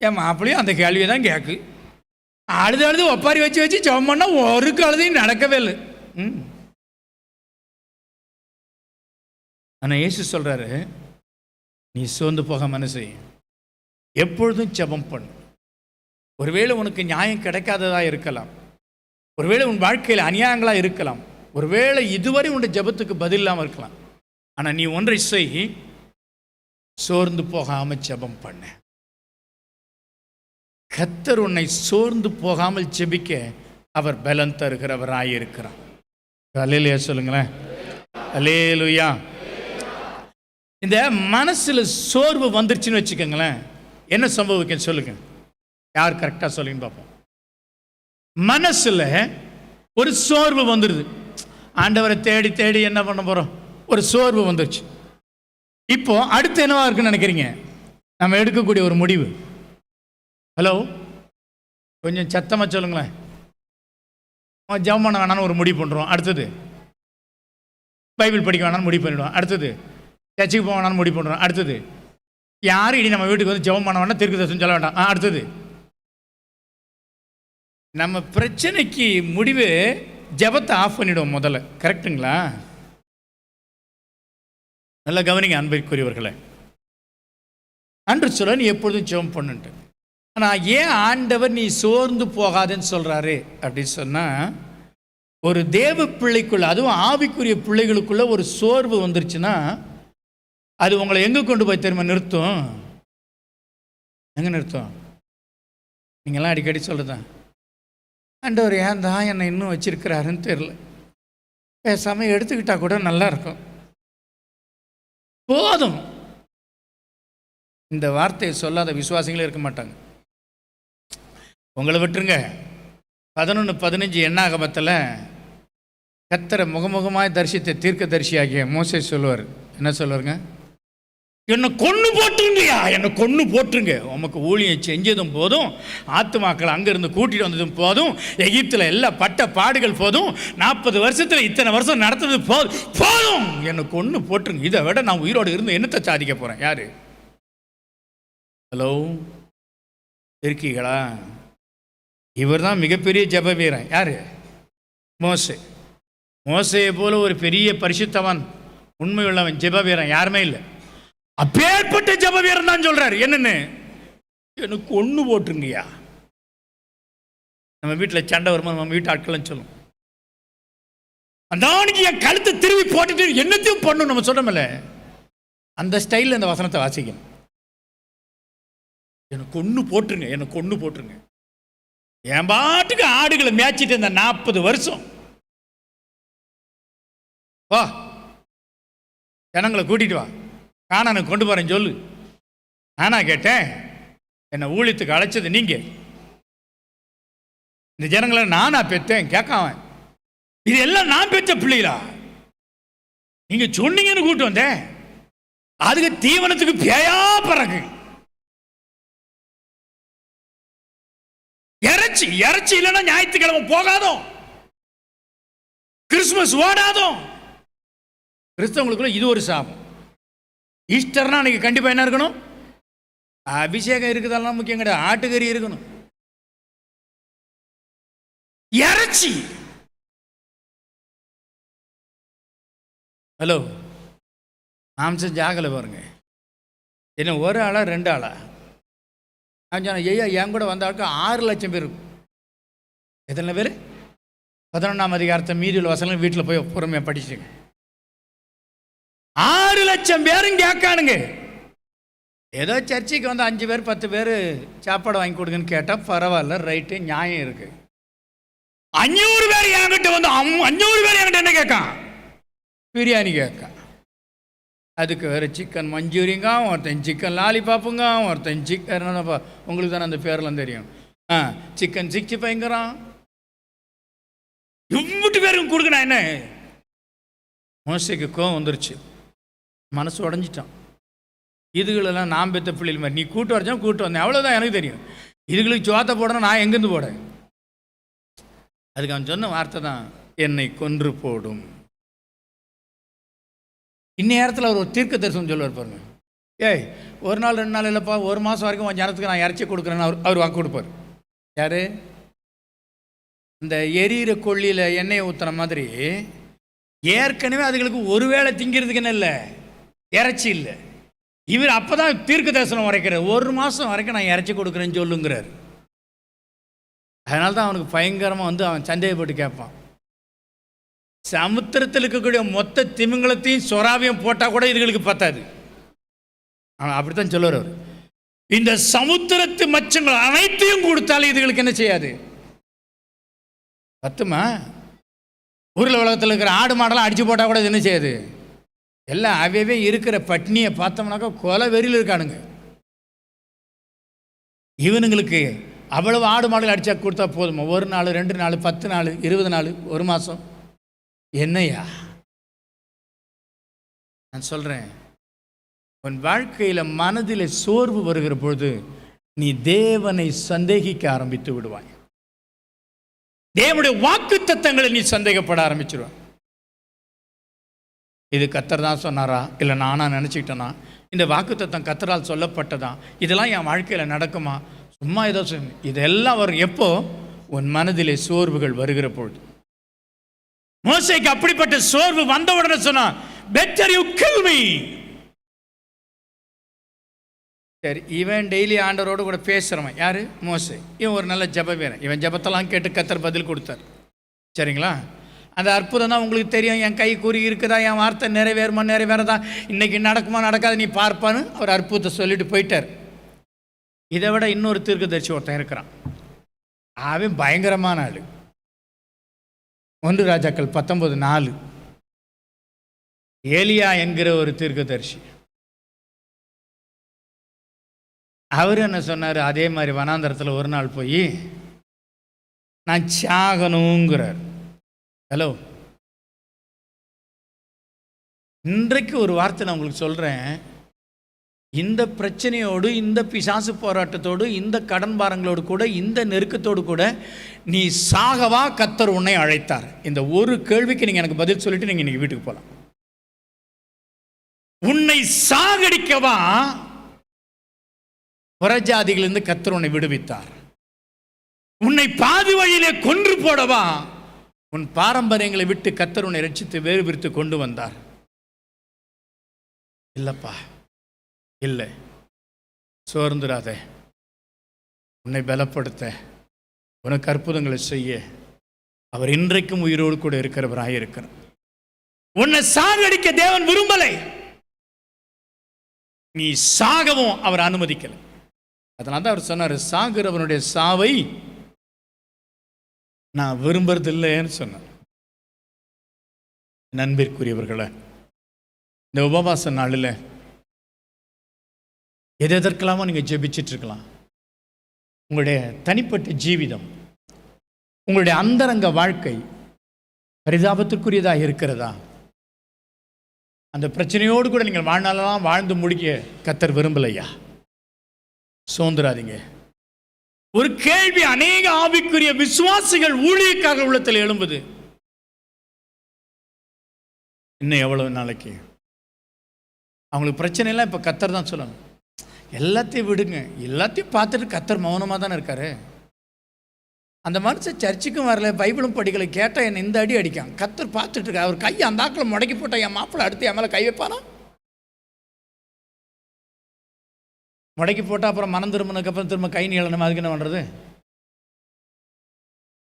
என் மாப்பிள்ளையும் அந்த கேள்வியை தான் கேட்கு. அழுது ஒப்பாரி வச்சு ஜபம் பண்ணால் ஒரு கழுதையும் நடக்கவே இல்லை. ஆனால் இயேசு சொல்கிறாரு, நீ சோர்ந்து போக மனசு எப்பொழுதும் ஜெபம் பண்ணு. ஒருவேளை உனக்கு நியாயம் கிடைக்காததாக இருக்கலாம், ஒருவேளை உன் வாழ்க்கையில் அநியாயங்களாக இருக்கலாம், ஒருவேளை இதுவரை உன் ஜெபத்துக்கு பதில் இல்லாமல் இருக்கலாம். ஆனால் நீ ஒன்றை செய், சோர்ந்து போகாமல் ஜெபம் பண்ண. கர்த்தர் உன்னை சோர்ந்து போகாமல் ஜெபிக்க அவர் பலன் தருகிறவராயிருக்கிறார். அல்லேலூயா சொல்லுங்களேன். அல்லேலூயா. இந்த மனசில் சோர்வு வந்துருச்சுன்னு வச்சுக்கோங்களேன், என்ன சம்பவிக்கும் சொல்லுங்க? யார் கரெக்டாக சொல்லுங்க பார்ப்போம். மனசில் ஒரு சோர்வு வந்துடுது. ஆண்டவரை தேடி தேடி என்ன பண்ண போகிறோம்? ஒரு சோர்வு வந்துருச்சு. இப்போ அடுத்து என்னவா இருக்குன்னு நினைக்கிறீங்க? நம்ம எடுக்கக்கூடிய ஒரு முடிவு. ஹலோ, கொஞ்சம் சத்தமாக சொல்லுங்களேன். ஜெபம் பண்ண வேணான்னு ஒரு முடிவு பண்ணுறோம். அடுத்தது பைபிள் படிக்க வேணான்னு முடிவு பண்ணிவிடுவோம். அடுத்தது சர்ச்சுக்கு போக வேணான்னு முடிவு பண்ணுறோம். அடுத்தது யாரும் இனி நம்ம வீட்டுக்கு வந்து ஜெபம் பண்ண வேண்டாம், தீர்க்கதரிசனம் சொல்ல வேண்டாம். அடுத்தது நம்ம பிரச்சனைக்கு முடிவு ஜெபத்தை ஆஃப் பண்ணிவிடுவோம் முதல்ல. கரெக்டுங்களா? நல்லா கவனிங்க அன்பிற்குரியவர்களே. அன்று சொல்ல நீ எப்பொழுதும் ஜெபம் பண்ணுன்ட்டு. ஆனால் ஏன் ஆண்டவர் நீ சோர்ந்து போகாதுன்னு சொல்கிறாரு அப்படின்னு சொன்னால், ஒரு தேவ பிள்ளைக்குள்ள, அதுவும் ஆவிக்குரிய பிள்ளைகளுக்குள்ள ஒரு சோர்வு வந்துருச்சுன்னா அது உங்களை எங்கே கொண்டு போய் தெரியுமா நிறுத்தும்? எங்கே நிறுத்தும்? நீங்கள்லாம் அடிக்கடி சொல்லுதான், ஆண்டவர் ஏன் தான் என்னை இன்னும் வச்சிருக்கிறாருன்னு தெரியல, பேசாமல் எடுத்துக்கிட்டா கூட நல்லா இருக்கும், போதும். இந்த வார்த்தையை சொல்லாத விசுவாசிகளே இருக்க மாட்டாங்க. உங்களை விட்டுருங்க. 11:15 என்னாகமத்தில் கர்த்தரை முகமுகமாய் தரிசித்த தீர்க்க தரிசியாகிய மோசே சொல்லுவார். என்ன சொல்லுவாருங்க? என்னை கொன்று போட்டுருங்கய்யா, என்னை கொன்று போட்டுருங்க. உமக்கு ஊழியம் செஞ்சதும் போதும், ஆத்துமாக்கள் அங்கேருந்து கூட்டிகிட்டு வந்ததும் போதும், எகிப்தில் எல்லாம் பட்ட பாடுகள் போதும், 40 வருஷத்தில் இத்தனை வருஷம் நடத்துறது போதும், என்னை கொன்று போட்டுருங்க. இதை விட நான் உயிரோடு இருந்து என்னத்தை சாதிக்க போகிறேன்? யார்? ஹலோ, இருக்கீங்களா? இவர் தான் மிகப்பெரிய ஜெப வீரன். யார்? மோசே. மோசையை போல ஒரு பெரிய பரிசுத்தவான், உண்மை உள்ளவன், ஜெப வீரன் யாருமே இல்லை. அப்பேற்பட்ட ஜெப வீரன் தான் சொல்றாரு. என்னன்னு? எனக்கு ஒன்று போட்டுருங்கய்யா. நம்ம வீட்டில் சண்டை வரும்போது நம்ம வீட்டு ஆட்கள் சொல்லும், அந்த என் கழுத்தை திரும்பி போட்டுட்டு என்னத்தையும் பண்ணும் நம்ம சொல்றோம்ல, அந்த ஸ்டைலில் இந்த வசனத்தை வாசிக்கணும். எனக்கு ஒன்று போட்டுருங்க, எனக்கு ஒன்று போட்டுருங்க. என் பாட்டுக்கு ஆடுகளை மேய்ச்சிட்டு இந்த 40 வருஷம் வா, ஜனங்களை கூட்டிட்டு வா, கானானுக்கு கொண்டு போறேன்னு சொல்லு. நானா கேட்டேன்? என்னை ஊழியத்துக்கு அழைச்சது நீங்க. இந்த ஜனங்களை நானா பெற்றேன் கேட்காம, இது எல்லாம் நான் பெற்ற பிள்ளைகளா? நீங்க சொன்னீங்கன்னு கூட்டு வந்தேன். அதுக்கு தீவனத்துக்கு பேயா பிறகு இறைச்சி இறைச்சி இல்லைன்னா ஞாயிற்றுக்கிழமை போகாதோ, கிறிஸ்துமஸ் ஓடாதோ. கிறிஸ்தவங்களுக்குள்ள இது ஒரு சாபம். ஈஸ்டர்னா அன்னைக்கு கண்டிப்பா என்ன இருக்கணும்? அபிஷேகம் இருக்குதெல்லாம் முக்கியம் கிடையாது, ஆட்டுக்கறி இருக்கணும். இறைச்சி. ஹலோ, மாம்சம் ஜாகலை பாருங்க. என்ன ஒரு ஆளா 2 ஆளா? சொன்னேன், ஐயா என் கூட வந்தாளுக்கு 6 லட்சம் பேர். எத்தனை பேர்? 11ஆம் அதிகாரத்தை மீதி உள்ள வசனங்கள் வீட்டில் போய் பொறுமையாக படிச்சுங்க. 6 லட்சம் பேரும் கேட்கானுங்க. ஏதோ சர்ச்சைக்கு வந்து 5 பேர் 10 பேர் சாப்பாடு வாங்கி கொடுங்கன்னு கேட்டால் பரவாயில்ல, ரைட்டு, நியாயம் இருக்கு. 500 பேர் என்கிட்ட வந்து 500 பேர் என்கிட்ட என்ன கேட்கான்? பிரியாணி கேட்கான். அதுக்கு வேறு சிக்கன் மஞ்சூரிங்க, ஒருத்தன் சிக்கன் லாலிபாப்புங்க, ஒருத்தன் சிக்கன், உங்களுக்கு தானே அந்த பேரெல்லாம் தெரியும், சிக்கன் 65ங்கிறான். இவ்வளவு பேரும் கொடுக்கணும். என்ன மோசைக்கு கோவம் வந்துருச்சு, மனசு உடஞ்சிட்டான். இதுகளெல்லாம் நான் பெற்ற பிள்ளைகள் மாதிரி, நீ கூட்டு வரச்சா கூட்டு வந்தேன், அவ்வளோதான் எனக்கு தெரியும். இதுகளுக்கு சோத்தை போடணும், நான் எங்கேருந்து போட? அதுக்கு அவன் சொன்ன வார்த்தை தான், என்னை கொன்று போடும். இந்நேரத்தில் அவர் ஒரு தீர்க்க தரிசனம் சொல்லுவார் பாருங்க. ஏய், 1 நாள் 2 நாள் இல்லைப்பா, 1 மாதம் வரைக்கும் உன் ஜனத்துக்கு நான் இறைச்சி கொடுக்குறேன்னு அவர் வாக்கு கொடுப்பார். யார்? இந்த எரியிற கொள்ளியில் எண்ணெயை ஊற்றுற மாதிரி ஏற்கனவே அதுகளுக்கு ஒரு வேளை திங்கிறதுக்கு என்ன இல்லை, இறைச்சி இல்லை. இவர் அப்போ தான் தீர்க்க தரிசனம் உரைக்கிறார், 1 மாதம் வரைக்கும் நான் இறைச்சி கொடுக்குறேன்னு சொல்லுங்கிறார். அதனால தான் அவனுக்கு பயங்கரமாக வந்து அவன் சந்தேகப்பட்டு கேட்பான். சமுத்திரத்தில் இருக்கக்கூடிய மொத்த திமிங்கலத்தையும் சொராவையும் போட்டால் கூட இதுகளுக்கு பத்தாது. அவன் அப்படித்தான் சொல்லுவார் அவர். இந்த சமுத்திரத்து மச்சங்கள் அனைத்தையும் கொடுத்தாலும் இதுகளுக்கு என்ன செய்யாது, பத்துமா? ஊரில் உலகத்தில் இருக்கிற ஆடு மாடெல்லாம் அடித்து போட்டால் கூட இது என்ன செய்யாது. எல்லாம் அவையவே இருக்கிற பட்னியை பார்த்தோம்னாக்கா கொலை வெறியில் இருக்கானுங்க. இவனுங்களுக்கு அவ்வளவு ஆடு மாடுகள் அடித்தா கொடுத்தா போதுமா? 1 நாள் 2 நாள் 10 நாள் 20 நாள் 1 மாதம் என்னையா? நான் சொல்கிறேன், உன் வாழ்க்கையில் மனதில் சோர்வு வருகிற பொழுது நீ தேவனை சந்தேகிக்க ஆரம்பித்து விடுவாய். தேவனுடைய வாக்கு தத்தங்களை நீ சந்தேகப்பட ஆரம்பிச்சிருவாய். இது கர்த்தர் தான் சொன்னாரா, இல்லை நானா நினச்சிக்கிட்டேனா, இந்த வாக்கு தத்தம் கர்த்தரால் சொல்லப்பட்டதா, இதெல்லாம் என் வாழ்க்கையில் நடக்குமா, சும்மா ஏதோ இதெல்லாம் வரும் எப்போ? உன் மனதிலே சோர்வுகள் வருகிற பொழுது. மோசேக்கு அப்படிப்பட்ட சோர்வு வந்த உடனே சொன்னா, better you kill me. சரி, இவன் டெய்லி ஆண்டவரோடு கூட பேசுகிறவன் யாரு? மோசே. இவன் ஒரு நல்ல ஜப வீரன். இவன் ஜபத்தெல்லாம் கேட்டு கர்த்தர் பதில் கொடுத்தார். சரிங்களா? அந்த அற்புதம் தான் உங்களுக்கு தெரியும். என் கை கூறி இருக்குதா, என் வார்த்தை நிறைவேறுமா நிறைவேறதா, இன்னைக்கு நடக்குமா நடக்காது நீ பார்ப்பான்னு அவர் அற்புதத்தை சொல்லிட்டு போயிட்டார். இதை விட இன்னொரு தீர்க்கதரிசி ஒருத்தன் இருக்கிறான். அவன் பயங்கரமான ஆளு. 1 ராஜாக்கள் 19:4 ஏலியா என்கிற ஒரு தீர்க்கதரிசி. அவர் என்ன சொன்னார்? அதே மாதிரி வனாந்தரத்தில் ஒரு நாள் போய் நான் சாகணுங்கிறார். ஹலோ, இன்றைக்கு ஒரு வார்த்தை நான் உங்களுக்கு சொல்கிறேன். இந்த பிரச்சனையோடு, இந்த பிசாசு போராட்டத்தோடு, இந்த கடன் பாரங்களோடு கூட, இந்த நெருக்கத்தோடு கூட நீ சாகவா கர்த்தர் உன்னை அழைத்தார்? இந்த ஒரு கேள்விக்கு நீங்கள் எனக்கு பதில் சொல்லிட்டு நீங்கள் இன்னைக்கு வீட்டுக்கு போகலாம். உன்னை சாகடிக்கவா புறஜாதிகளிலிருந்து கர்த்தர் உன்னை விடுவித்தார்? உன்னை பாதி வழியிலே கொன்று போடவா உன் பாரம்பரியங்களை விட்டு கர்த்தர் உன்னை ரட்சித்து வேறு பிரித்து கொண்டு வந்தார்? இல்லப்பா, இல்லை. சோர்ந்துராத, உன்னை பலப்படுத்த, உனக்கு அற்புதங்களை செய்ய அவர் இன்றைக்கும் உயிரோடு கூட இருக்கிறவராக இருக்கிறார். உன்னை சாகடிக்க தேவன் விரும்பலை, நீ சாகவும் அவர் அனுமதிக்கலை. அதனால தான் அவர் சொன்னார், சாகிறவனுடைய சாவை நான் விரும்புறது இல்லைன்னு சொன்னார். நண்பிற்குரியவர்களே, இந்த உபவாச நாளில் எதற்கெல்லாமோ நீங்கள் ஜெபிச்சிட்டு இருக்கலாம். உங்களுடைய தனிப்பட்ட ஜீவிதம், உங்களுடைய அந்தரங்க வாழ்க்கை பரிதாபத்திற்குரியதாக இருக்கிறதா? அந்த பிரச்சனையோடு கூட நீங்கள் வாழ்நாளெல்லாம் வாழ்ந்து முடிக்க கர்த்தர் விரும்பலையா? சோர்ந்துராதீங்க. ஒரு கேள்வி அநேக ஆவிக்குரிய விசுவாசிகள் ஊழியக்காக உள்ளத்தில் எழும்புது. இன்னும் எவ்வளவு நாளைக்கு? அவங்களுக்கு பிரச்சனை எல்லாம் இப்போ கர்த்தர் தான் சொல்லணும். எல்லாத்தையும் விடுங்க, எல்லாத்தையும் பார்த்துட்டு கர்த்தர் மௌனமாக தானே இருக்காரு. அந்த மனுஷன் சர்ச்சுக்கும் வரல, பைபிளும் படிக்கலை, கேட்டால் என்னை இந்த அடி அடிக்கான். கர்த்தர் பார்த்துட்டு இருக்கார். அவர் கையை அந்த ஆக்கில் முடக்கி போட்டால் என் மாப்பிள்ளை அடுத்து என் மேலே கை வைப்பானா? முடக்கி போட்டால் அப்புறம் மனம் திரும்பினதுக்கப்புறம் திரும்ப கை நீளணும், அதுக்கு என்ன பண்ணுறது?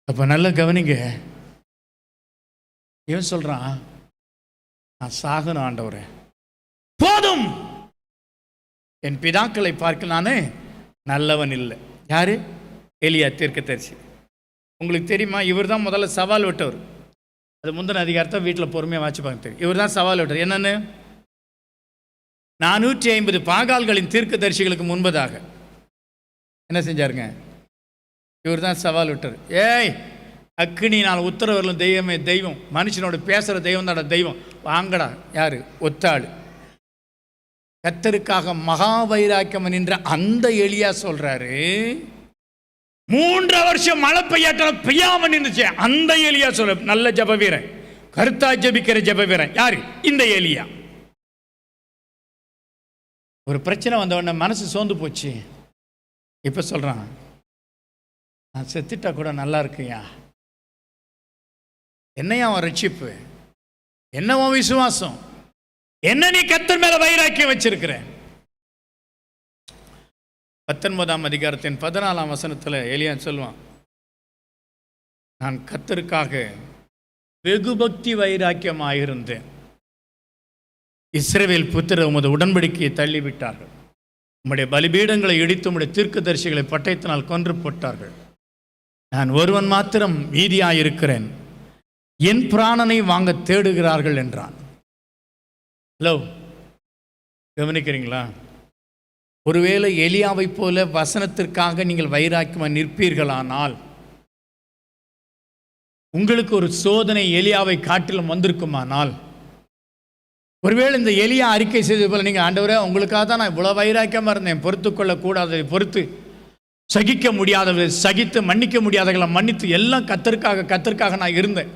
அப்போ நல்ல கவனிங்க, இவன் சொல்கிறான், நான் சாகணும் ஆண்டவரே, போதும், என் பிதாக்களை பார்க்க நான் நல்லவன் இல்லை. யாரு? எலியா தீர்க்கதரிசி. உங்களுக்கு தெரியுமா, இவர் தான் முதல்ல சவால் விட்டவர். அது முந்தின அதிகாரத்தை வீட்டில் பொறுமையாக வாசிப்பாங்க தெரியும். இவர் தான் சவால் விட்டவர். என்னன்னு, 450 பாகால்களின் தீர்க்கதரிசிகளுக்கு முன்பதாக என்ன செஞ்சாருங்க? இவர் தான் சவால் விட்டார். ஏய், அக்கினி நான் உத்தரவர்களும் தெய்வமே தெய்வம், மனுஷனோட பேசுகிற தெய்வம் தான் தெய்வம், வாங்கடா. யார்? ஒத்தாள். கர்த்தருக்காக மகா வைராக்கியம் நின்ற அந்த எலியா சொல்றாரு, 3 வருஷம் மழை பெய்யாட்டம் பெய்யாம நின்றுச்சு. அந்த எலியா சொல்ற நல்ல ஜப வீரன், கருத்தா ஜபிக்கிற ஜப வீரன். யாரு? இந்த எலியா. ஒரு பிரச்சனை வந்தவொடனே மனசு சோர்ந்து போச்சு. இப்ப சொல்றான், நான் செத்துட்டா கூட நல்லா இருக்குயா. என்னையா அவன் ரட்சிப்பு? என்ன உன் விசுவாசம்? என்ன நீ கர்த்தர் மேல வைராக்கியம் வச்சிருக்கிற? 19ஆம் அதிகாரத்தின் 14ஆம் வசனத்தில் எலியா சொல்லுவான், நான் கர்த்தருக்காக வெகு பக்தி வைராக்கியமாயிருந்தேன். இஸ்ரவேல் புத்திரர் உமது உடன்படிக்கையை தள்ளிவிட்டார்கள், உம்முடைய பலிபீடங்களை இடித்து உம்முடைய தீர்க்கதரிசிகளை பட்டயத்தினால் கொன்று போட்டார்கள். நான் ஒருவன் மாத்திரம் மீதியாயிருக்கிறேன், என் பிராணனை வாங்க தேடுகிறார்கள் என்றான். ஹலோ, கவனிக்கிறீங்களா? ஒருவேளை எலியாவை போல வசனத்திற்காக நீங்கள் வைராக்கியமாக நிற்பீர்களானால், உங்களுக்கு ஒரு சோதனை எலியாவை காட்டிலும் வந்திருக்குமானால், ஒருவேளை இந்த எலியா அறிக்கை செய்தது போல நீங்கள், ஆண்டவரே உங்களுக்காக தான் நான் இவ்வளோ வைராக்கியமாக இருந்தேன், பொறுத்து கொள்ளக்கூடாததை பொறுத்து, சகிக்க முடியாததை சகித்து, மன்னிக்க முடியாதவர்களை மன்னித்து, எல்லாம் கர்த்தருக்காக நான் இருந்தேன்.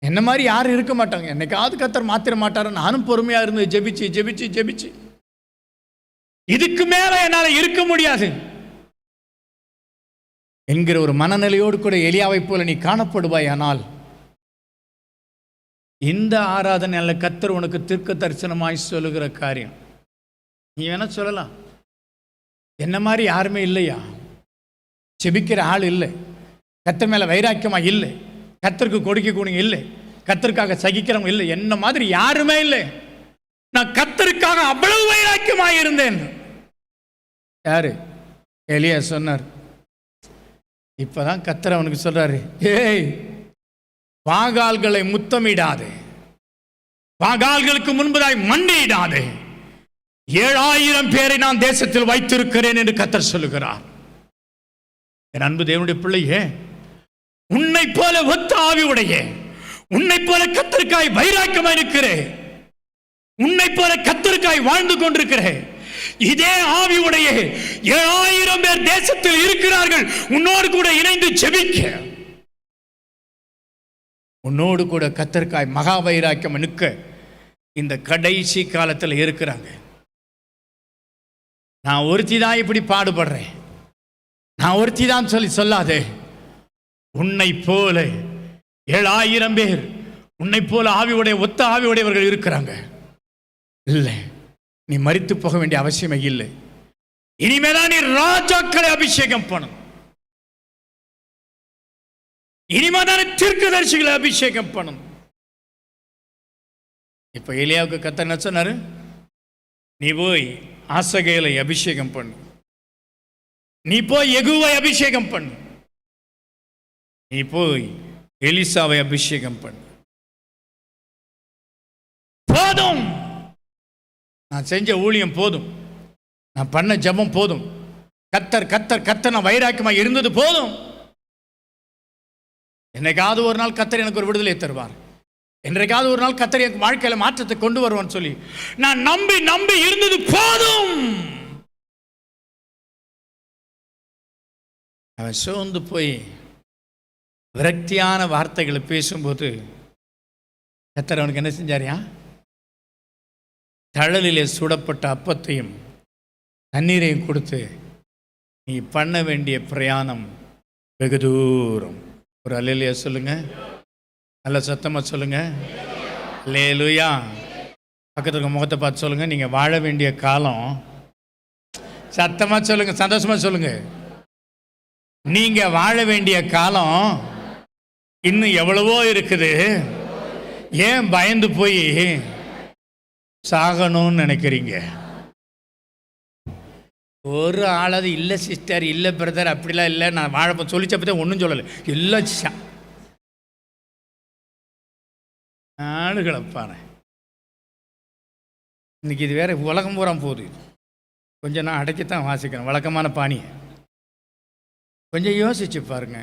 என்ன மாதிரி யாரும் இருக்க மாட்டாங்க, என்னைக்காவது கர்த்தர் மாத்திர மாட்டாரு. நானும் பொறுமையாக இருந்து ஜெபிச்சு ஜெபிச்சு ஜெபிச்சு இதுக்கு மேல என்னால் இருக்க முடியாது என்கிற ஒரு மனநிலையோடு கூட எலியாவை போல நீ காணப்படுவாய். ஆனால் இந்த ஆராதனையில் கர்த்தர் உனக்கு தீர்க்க தரிசனமாய் சொல்லுகிற காரியம், நீ வேணா சொல்லலாம், என்ன மாதிரி யாருமே இல்லையா, செபிக்கிற ஆள் இல்லை, கர்த்தர் மேல வைராக்கியமா இல்லை, கர்த்தருக்கு கொடுக்க கூடிய இல்லை, கர்த்தருக்காக சகிக்கிறவங்க இல்லை, என்ன மாதிரி யாருமே இல்லை, நான் கர்த்தருக்காக அவ்வளவு வைராக்கியமாக இருந்தேன். யாரு? எலியா சொன்னார். இப்பதான் கர்த்தர் அவனுக்கு சொல்றாரு, ஏய், பாகால்களை முத்தமிடாதே, பாகால்களுக்கு முன்பதாய் மண்டியிடாதே, 7000 பேரை நான் தேசத்தில் வைத்திருக்கிறேன் என்று கர்த்தர் சொல்லுகிறார். என் அன்பு தேவனுடைய பிள்ளையே, உன்னை போல ஒத்த ஆவி உடைய, உன்னை போல கர்த்தருக்காய் வைராக்கியமாய் இருக்கிறே, உன்னை போல கர்த்தருக்காய் வாழ்ந்து கொண்டிருக்கிறே இதே ஆவி உடைய 7000 பேர் தேசத்தில் இருக்கிறார்கள். உன்னோடு கூட இணைந்து ஜெபிக்க, உன்னோடு கூட கர்த்தருக்காய் மகா வைராக்கியம் நிற்க இந்த கடைசி காலத்தில் இருக்கிறாங்க. நான் ஒருத்தி தான் இப்படி பாடுபடுறேன், நான் ஒருத்தி தான் சொல்லி சொல்லாதே. உன்னை போல 7000 பேர், உன்னை போல ஆவியுடைய ஒத்த ஆவியுடையவர்கள் இருக்கிறாங்க. இல்லை, நீ மரித்து போக வேண்டிய அவசியமே இல்லை. இனிமேதான் நீ ராஜாக்களை அபிஷேகம் பண்ணும், இனிமேதான் தீர்க்கதரிசிகளை அபிஷேகம் பண்ணும். இப்ப எலியாவுக்கு கர்த்தர் என்ன சொன்னாரு? நீ போய் ஆசகேலை அபிஷேகம் பண்ணு, நீ போய் யெகூவை அபிஷேகம் பண்ணு, நீ போய் எலிசாவை அபிஷேகம் பண்ணு. போதும், நான் செஞ்ச ஊழியம் போதும், நான் பண்ண ஜெபம் போதும், கர்த்தர் கர்த்தர் கர்த்தர் நான் வைராக்கியமாக இருந்தது போதும். என்னைக்காவது ஒரு நாள் கர்த்தர் எனக்கு ஒரு விடுதலை தருவார், என்றைக்காவது ஒரு நாள் கர்த்தர் எனக்கு வாழ்க்கையில மாற்றத்தை கொண்டு வருவான்னு சொல்லி நான் நம்பி நம்பி இருந்தது போதும். அவன் சோர்ந்து போய் விரக்தியான வார்த்தைகளை பேசும்போது கர்த்தர் அவனுக்கு என்ன செஞ்சாரியா? தழலிலே சுடப்பட்ட அப்பத்தையும் தண்ணீரையும் கொடுத்து, நீ பண்ண வேண்டிய பிரயாணம் வெகு தூரம். ஒரு அல்லேலூயா சொல்லுங்க, நல்ல சத்தமாக சொல்லுங்க, அல்லேலூயா. பக்கத்துக்கு முகத்தை பார்த்து சொல்லுங்க, நீங்கள் வாழ வேண்டிய காலம் சத்தமா சொல்லுங்க, சந்தோஷமா சொல்லுங்க. நீங்க வாழ வேண்டிய காலம் இன்னும் எவ்வளவோ இருக்குது. ஏன் பயந்து போய் சாகணும்னு நினைக்கிறீங்க? ஒரு ஆளாவது இல்லை சிஸ்டர், இல்லை பிரதர், அப்படிலாம் இல்லை, நான் வாழப்ப சொல்லிச்ச பற்றி ஒன்றும் சொல்லலை, எல்லாம் ஆளுகளப்பான. இன்னைக்கு இது வேற உலகம் பூரா போகுது. கொஞ்சம் நான் அடக்கித்தான் வாசிக்கிறேன் வழக்கமான பாணியை. கொஞ்சம் யோசிச்சு பாருங்க.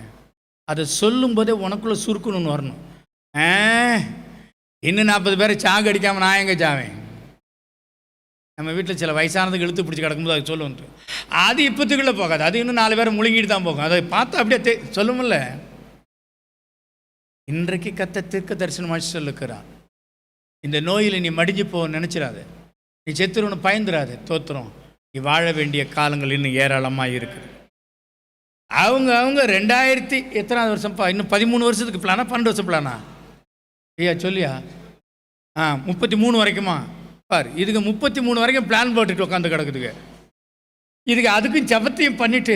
அதை சொல்லும்போதே உனக்குள்ளே சுருக்கணும்னு வரணும். இன்னும் 40 பேரை சாகு அடிக்காமல் நான் எங்கே சாவேன்? நம்ம வீட்டில் சில வயசானதுக்கு இழுத்து பிடிச்சி கிடக்கும்போது அது சொல்லுவோம். அது இப்போத்துக்குள்ளே போகாது, அது இன்னும் 4 பேரை முழுங்கிட்டு தான் போகும். அதை பார்த்தா அப்படியே சொல்லுமில்ல. இன்றைக்கு கத்த தீர்க்க தரிசனமாக சொல்லுக்கிறான், இந்த நோயில் நீ மடிஞ்சு போக நினச்சிடாது, நீ செத்துருன்னு பயந்துடாது, தோத்துரும். நீ வாழ வேண்டிய காலங்கள் இன்னும் ஏராளமாக இருக்குது. அவங்க 2000 எத்தனாவது வருஷம்ப்பா? இன்னும் 13 வருஷத்துக்கு பிளானா, 12 வருஷம் பிளானா? ஐயா சொல்லியா? 33 வரைக்குமா? பாரு, இதுக்கு 33 வரைக்கும் பிளான் போட்டுட்டு உட்காந்து கிடக்குதுங்க. இதுக்கு அதுக்கும் ஜபத்தையும் பண்ணிட்டு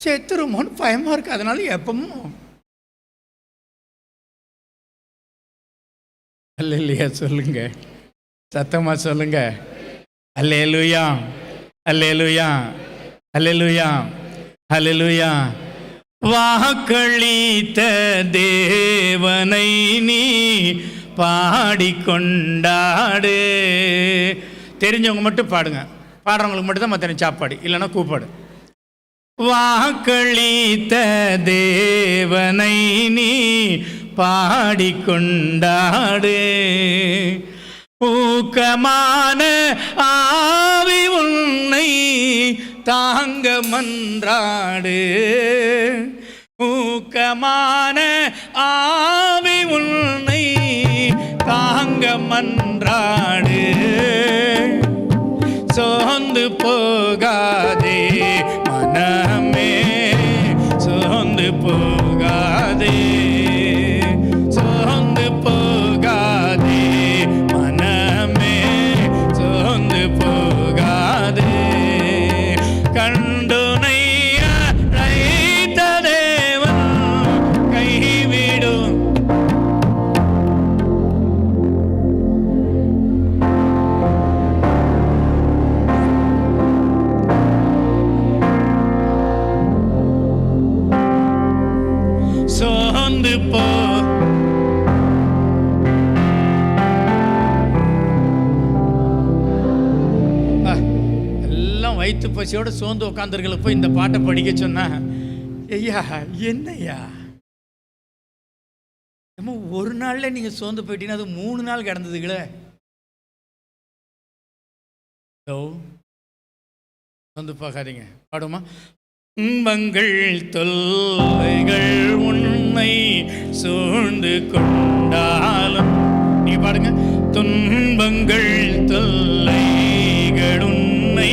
செத்துருமோன்னு பயமாக இருக்குது. அதனால எப்பவும் அல்லேலூயா சொல்லுங்க, சத்தமாக சொல்லுங்க. அல்லேலூயா, அல்லேலூயா, அல்லேலூயா, அல்லேலூயா. வாக்களித்த தேவனை நீ பாடிக்கொண்டாடு. தெரிஞ்சவங்க மட்டும் பாடுங்க, பாடுறவங்களுக்கு மட்டும் தான் மற்ற சாப்பாடு, இல்லைன்னா கூப்பாடு. வாக்களித்த தேவனை நீ பாடிக்கொண்டாடு, ஊக்கமான ஆவி உன்னை தாங்க மன்றாடு, ஊக்கமான ஆவி உன்னை தாங்க மன்றாடு. சோர்ந்து போகாதே மனமே, சோர்ந்து போகாதே, சோர்ந்து போகாதே மனமே, சோர்ந்து போகாதே. கண்டுனை அழைத்த தேவன் கைவிடும். சோர்ந்து போ எல்லாம் வயிற்று பசியோட சோர்ந்து உட்காந்துருக்கல போய் இந்த பாட்டை படிக்க சொன்னா, ஐயா என்னையா நம்ம ஒரு நாள்ல நீங்க சோர்ந்து போயிட்டீங்கன்னா அது 3 நாள் கிடந்ததுங்களே. சோர்ந்து பார்க்காதீங்க, பாடுமா. துன்பங்கள் தொல்லைகள் உன்னை சூழ்ந்து கொண்டாலும், நீ பாடுங்க. துன்பங்கள் தொல்லைகள் உன்னை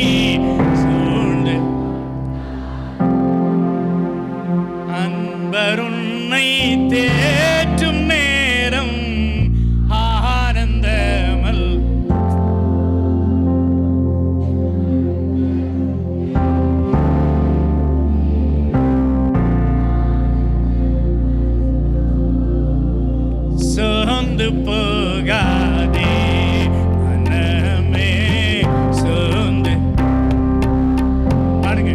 சூழ்ந்து, அன்பர் உன்னை தேற்றும் நேரம் ஆனந்தமல். சோர்ந்து போகாதே மனமே, சோர்ந்து பாருங்க.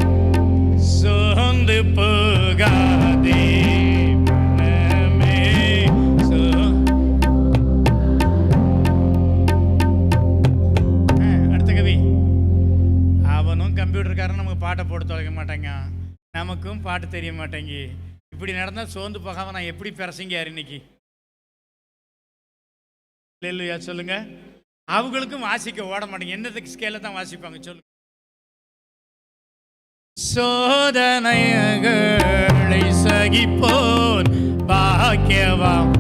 சோர்ந்து போகாதே மனமே, அடுத்த கவி. அவனும் கம்ப்யூட்டர்காரன் நமக்கு பாட்டை போட்டு தொலைக்க மாட்டாங்க, நமக்கும் பாட்டு தெரிய மாட்டேங்க. இப்படி நடந்தால் சோர்ந்து போகாம நான் எப்படி பிரசங்க யார் இன்னைக்கு? அல்லேலூயா சொல்லுங்க. அவங்களுக்கும் வாசிக்க ஓட மாட்டேங்க, என்னதுக்கு ஸ்கேல தான் வாசிப்பாங்க சொல்லுங்க. சோதனைகளை சகிப்போர் பாக்கியவான்,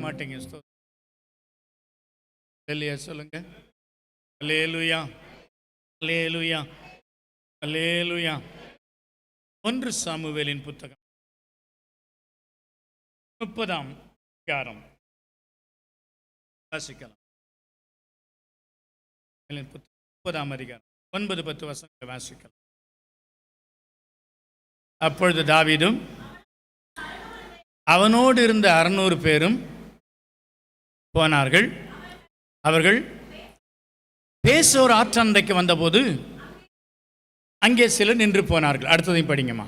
மாட்டீங்க. இல்லையா சொல்லுங்க. அல்லேலூயா, அல்லேலூயா, அல்லேலூயா. 1 சாமுவேலின் புத்தகம் 30ஆம் அதிகாரம் வாசிக்கலாம். 30ஆம் அதிகாரம் 9-10 வசனங்களை வாசிக்கலாம். அப்பொழுது தாவீதும் அவனோடு இருந்த 600 பேரும் போனார்கள். அவர்கள் பேசோர் ஆற்றண்டைக்கு வந்தபோது அங்கே சிலர் நின்று போனார்கள். அடுத்ததையும் படிங்கம்மா.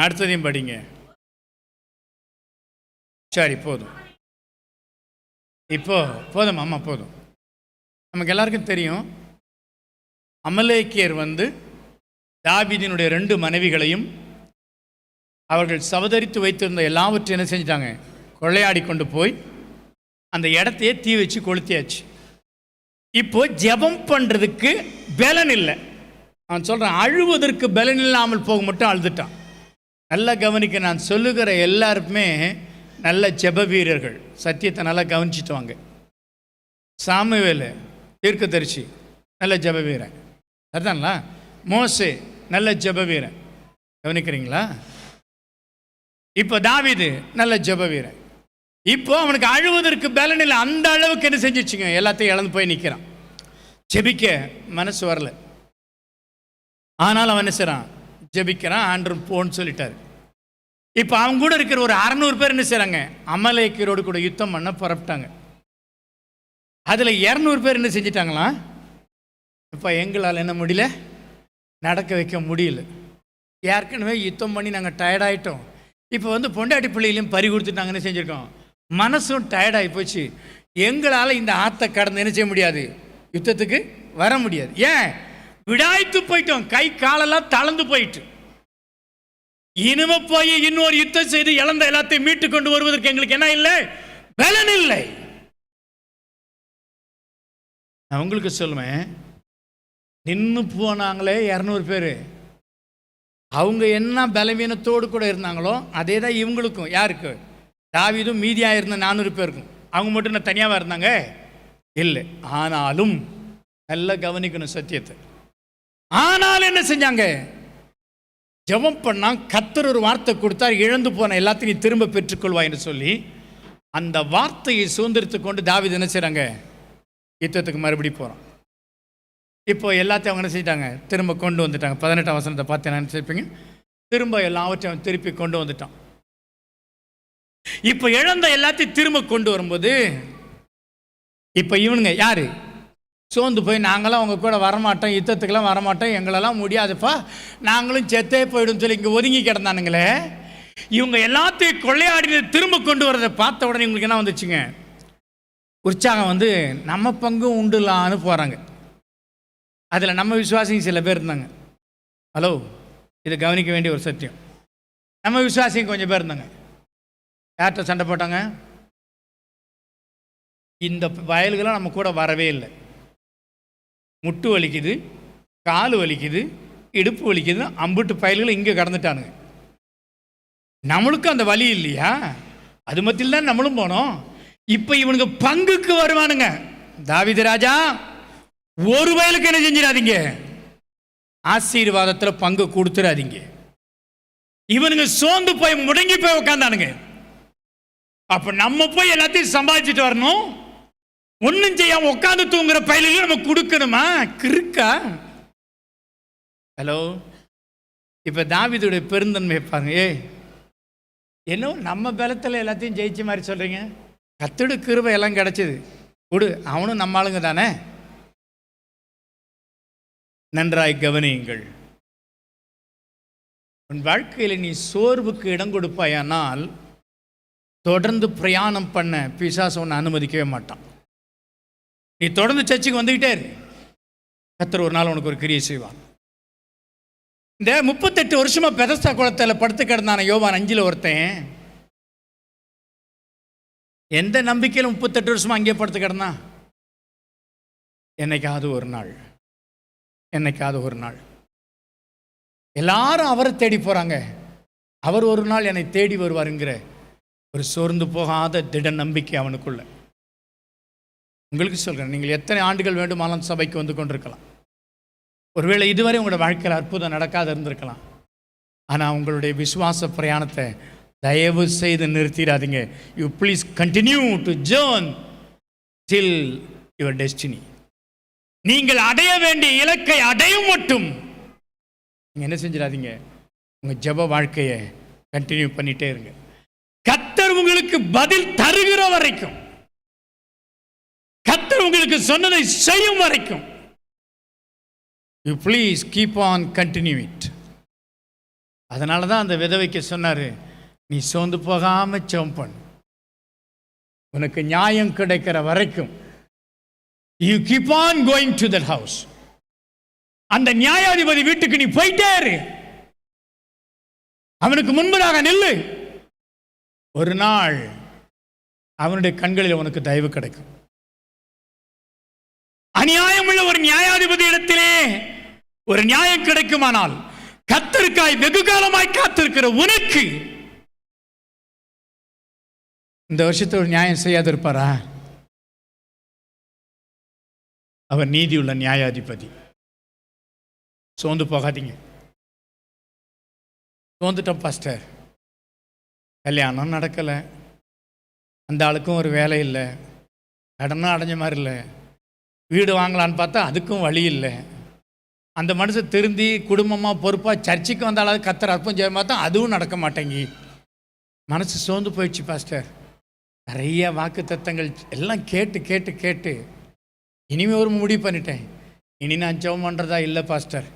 அடுத்ததையும் படிங்க. சரி, போதும். இப்போ போதும் அம்மா, போதும். நமக்கு எல்லாருக்கும் தெரியும், அமலேக்கியர் தாவீதினுடைய 2 மனைவிகளையும் அவர்கள் சவதரித்து வைத்திருந்த எல்லாவற்றையும் என்ன செஞ்சிட்டாங்க? கொள்ளையாடி கொண்டு போய் அந்த இடத்தையே தீ வச்சு கொளுத்தியாச்சு. இப்போ ஜெபம் பண்ணுறதுக்கு பலன் இல்லை. நான் சொல்கிறேன், அழுவதற்கு பலன் இல்லாமல் போக மட்டும் அழுதுட்டான். நல்லா கவனிக்க, நான் சொல்லுகிற எல்லாருக்குமே நல்ல ஜெப வீரர்கள். சத்தியத்தை நல்லா கவனிச்சுட்டு வாங்க. சாமுவேல் தீர்க்கதரிசி நல்ல ஜெப வீரன், அதுதான்ல. மோசே நல்ல ஜெப வீரன், கவனிக்கிறீங்களா? இப்போ தாவீது நல்ல ஜெப வீரன். இப்போ அவனுக்கு அழுவதற்கு பலன் இல்லை. அந்த அளவுக்கு என்ன செஞ்சிச்சுங்க? எல்லாத்தையும் இழந்து போய் நிற்கிறான். ஜெபிக்க மனசு வரல. ஆனால் அவன் என்ன செய்றான்? ஜெபிக்கிறான். ஆண்டவர் போன்னு சொல்லிட்டாரு. இப்போ அவங்க கூட இருக்கிற ஒரு 600 பேர் என்ன செய்கிறாங்க? அமலேக்கியரோடு கூட யுத்தம் பண்ண புறப்பட்டாங்க. அதில் 200 பேர் என்ன செஞ்சிட்டாங்களாம்? இப்போ எங்களால் என்ன முடியல, நடக்க வைக்க முடியல. ஏற்கனவே யுத்தம் பண்ணி நாங்கள் டயர்டாயிட்டோம். இப்போ பொண்டாட்டி பிள்ளைகளையும் பறி கொடுத்துட்டு நாங்கள் என்ன செஞ்சுருக்கோம்? மனசும் டயர்டாகி போச்சு. எங்களால் இந்த ஆற்றை கடந்து என்ன செய்ய முடியாது? யுத்தத்துக்கு வர முடியாது. ஏன்? விடாய்த்து போயிட்டோம். கை காலெல்லாம் தளர்ந்து போயிட்டு. இனிமே போய் இன்னொரு யுத்தம் செய்து இழந்த எல்லாத்தையும் மீட்டு கொண்டு வருவதற்கு எங்களுக்கு என்ன இல்லை? பலன் இல்லை. நான் உங்களுக்கு சொல்லுவேன், நின்று போனாங்களே 200 பேர், அவங்க என்ன பலவீனத்தோடு கூட இருந்தாங்களோ அதே தான் இவங்களுக்கும். யாருக்கு? தாவீதும் மீதியாக இருந்த 400 பேருக்கும். அவங்க மட்டும் என்ன தனியாக இருந்தாங்க? இல்லை. ஆனாலும் நல்லா கவனிக்கணும் சத்தியத்தை. ஆனாலும் என்ன செஞ்சாங்க? ஜெபம் பண்ணா. கர்த்தர் ஒரு வார்த்தை கொடுத்தார், இழந்து போன எல்லாத்தையும் திரும்ப பெற்றுக்கொள்வாய் என்று சொல்லி அந்த வார்த்தையை சுதந்திரத்து கொண்டு தாவீது என்ன செய்கிறாங்க? யுத்தத்துக்கு மறுபடி போகிறோம். இப்போ எல்லாத்தையும் அவங்க என்ன செஞ்சிட்டாங்க? திரும்ப கொண்டு வந்துட்டாங்க. 18ஆம் வசனத்தை பார்த்து என்ன நினைச்சிருப்பீங்க? திரும்ப எல்லாவற்றையும் திருப்பி கொண்டு வந்துட்டான். இப்போ இழந்த எல்லாத்தையும் திரும்ப கொண்டு வரும்போது இப்போ இவனுங்க யாரு? சோர்ந்து போய் நாங்களாம் அவங்க கூட வரமாட்டோம், யுத்தத்துக்கெல்லாம் வரமாட்டோம், எங்களெல்லாம் முடியாதுப்பா, நாங்களும் செத்தே போயிடும் சொல்லி இங்கே ஒதுங்கி கிடந்தானுங்களே. இவங்க எல்லாத்தையும் கொள்ளையாடி திரும்ப கொண்டு வரதை பார்த்த உடனே இவங்களுக்கு என்ன வந்துச்சுங்க? உற்சாகம். நம்ம பங்கும் உண்டுலான்னு போகிறாங்க. அதில் நம்ம விசுவாசிங்க சில பேர் இருந்தாங்க. ஹலோ, இதை கவனிக்க வேண்டிய ஒரு சத்தியம். நம்ம விசுவாசிங்க கொஞ்சம் பேர் இருந்தாங்க. யார்கிட்ட சண்டை போட்டாங்க? இந்த வயல்களாம் நம்ம கூட வரவே இல்லை. முட்டு வலிக்குது, கால் வலிக்குது, இடுப்பு வலிக்குது, அம்புட்டு பயல்கள் இங்கே கடந்துட்டானுங்க. நம்மளுக்கும் அந்த வலி இல்லையா? அது மத்தியில் தான் நம்மளும் போனோம். இப்போ இவனுக்கு பங்குக்கு வருவானுங்க. தாவீது ராஜா, ஒரு வயலுக்கு என்ன செஞ்சிடாதீங்க? ஆசீர்வாதத்தில் பங்கு கொடுத்துடாதீங்க. இவனுங்க சோர்ந்து போய் முடங்கி போய் உட்காந்தானுங்க. அப்ப நம்ம போய் எல்லாத்தையும் சம்பாதிச்சுட்டு வரணும். ஒன்னும் செய்யாம உட்காந்து தூங்குற பயிலையும் நம்ம கொடுக்கணுமா? கிறுக்கா? ஹலோ, இப்ப தாவீதுடைய பெருந்தன்மை பாருங்க. என்ன நம்ம பலத்தில் எல்லாத்தையும் ஜெயிச்ச மாதிரி சொல்றீங்க? கர்த்தருடைய கிருபை எல்லாம் கிடைச்சது கொடு, அவனும் நம்ம ஆளுங்க தானே. நன்றாய் கவனியுங்கள். உன் வாழ்க்கையில் நீ சோர்வுக்கு இடம் கொடுப்பாயானால் தொடர்ந்து பிரயாணம் பண்ண பிசாசு உன்னை அனுமதிக்கவே மாட்டான். நீ தொடர்ந்து சர்ச்சுக்கு வந்துக்கிட்டே இரு, கர்த்தர் ஒரு நாள் உனக்கு ஒரு கிரியை செய்வான். இந்த 38 வருஷமா பெதஸ்தா குளத்தில் படுத்து கிடந்தான யோவான் 5 ஒருத்தன் எந்த நம்பிக்கையில் 38 வருஷமா அங்கேயே படுத்து கிடந்தான்? என்னைக்காவது ஒரு நாள் என்னைக்காவது ஒரு நாள். எல்லாரும் அவரை தேடி போகிறாங்க, அவர் ஒரு நாள் என்னை தேடி வருவாருங்கிற ஒரு சோர்ந்து போகாத திட நம்பிக்கை அவனுக்குள்ள. உங்களுக்கு சொல்கிறேன், நீங்கள் எத்தனை ஆண்டுகள் வேண்டுமானாலும் சபைக்கு வந்து கொண்டிருக்கலாம். ஒருவேளை இதுவரை உங்களோட வாழ்க்கையில் அற்புதம் நடக்காது இருந்திருக்கலாம். ஆனால் உங்களுடைய விசுவாச பிரயாணத்தை தயவு செய்து நிறுத்திடாதீங்க. You please continue to journey till your destiny. நீங்கள் அடைய வேண்டிய இலக்கை அடையும் மட்டும் நீங்கள் என்ன செஞ்சிடாதீங்க, உங்கள் ஜெப வாழ்க்கையை கண்டினியூ பண்ணிட்டே இருங்க. கர்த்தர் உங்களுக்கு பதில் தருகிற வரைக்கும், கர்த்தர் உங்களுக்கு சொன்னதை செய்யும் வரைக்கும், you please keep on continue it. அதனால தான் அந்த விதவைக்கு சொன்னார், நீ சோர்ந்து போகாம ஜெபம் பண்ணு, உனக்கு நியாயம் கிடைக்கிற வரைக்கும் you keep on going to that house. அந்த நியாயாதிபதி வீட்டுக்கு நீ போயிட்டே இரு, அவனுக்கு முன்பதாக நில்லு. ஒரு நாள் அவனுடைய கண்களில் உனக்கு தயவு கிடைக்கும். அநியாயமுள்ள ஒரு நியாயாதிபதி இடத்திலே ஒரு நியாயம் கிடைக்குமானால், கர்த்தருக்காய் வெகு காலமாய் காத்திருக்கிற உனக்கு இந்த வருஷத்தை ஒரு நியாயம் செய்யாது இருப்பாரா? அவர் நீதியுள்ள நியாயாதிபதி. சோர்ந்து போகாதீங்க. சோர்ந்துட்டோம் பாஸ்டர், கல்யாணம் நடக்கலை, அந்த ஆளுக்கும் ஒரு வேலை இல்லை, கடனும் அடைஞ்ச மாதிரி இல்லை, வீடு வாங்கலான்னு பார்த்தா அதுக்கும் வழி இல்லை, அந்த மனுஷன் திருந்தி குடும்பமாக பொறுப்பாக சர்ச்சைக்கு வந்தாலும் கர்த்தர் அற்புதம் செய்ய பார்த்தா அதுவும் நடக்க மாட்டேங்கி, மனசு சோர்ந்து போயிடுச்சு பாஸ்டர். நிறைய வாக்கு தத்தங்கள் எல்லாம் கேட்டு கேட்டு கேட்டு இனிமேல் ஒரு முடிவு பண்ணிட்டேன், இனி நான் ஜெபம் பண்ணுறதா இல்லை பாஸ்டர்.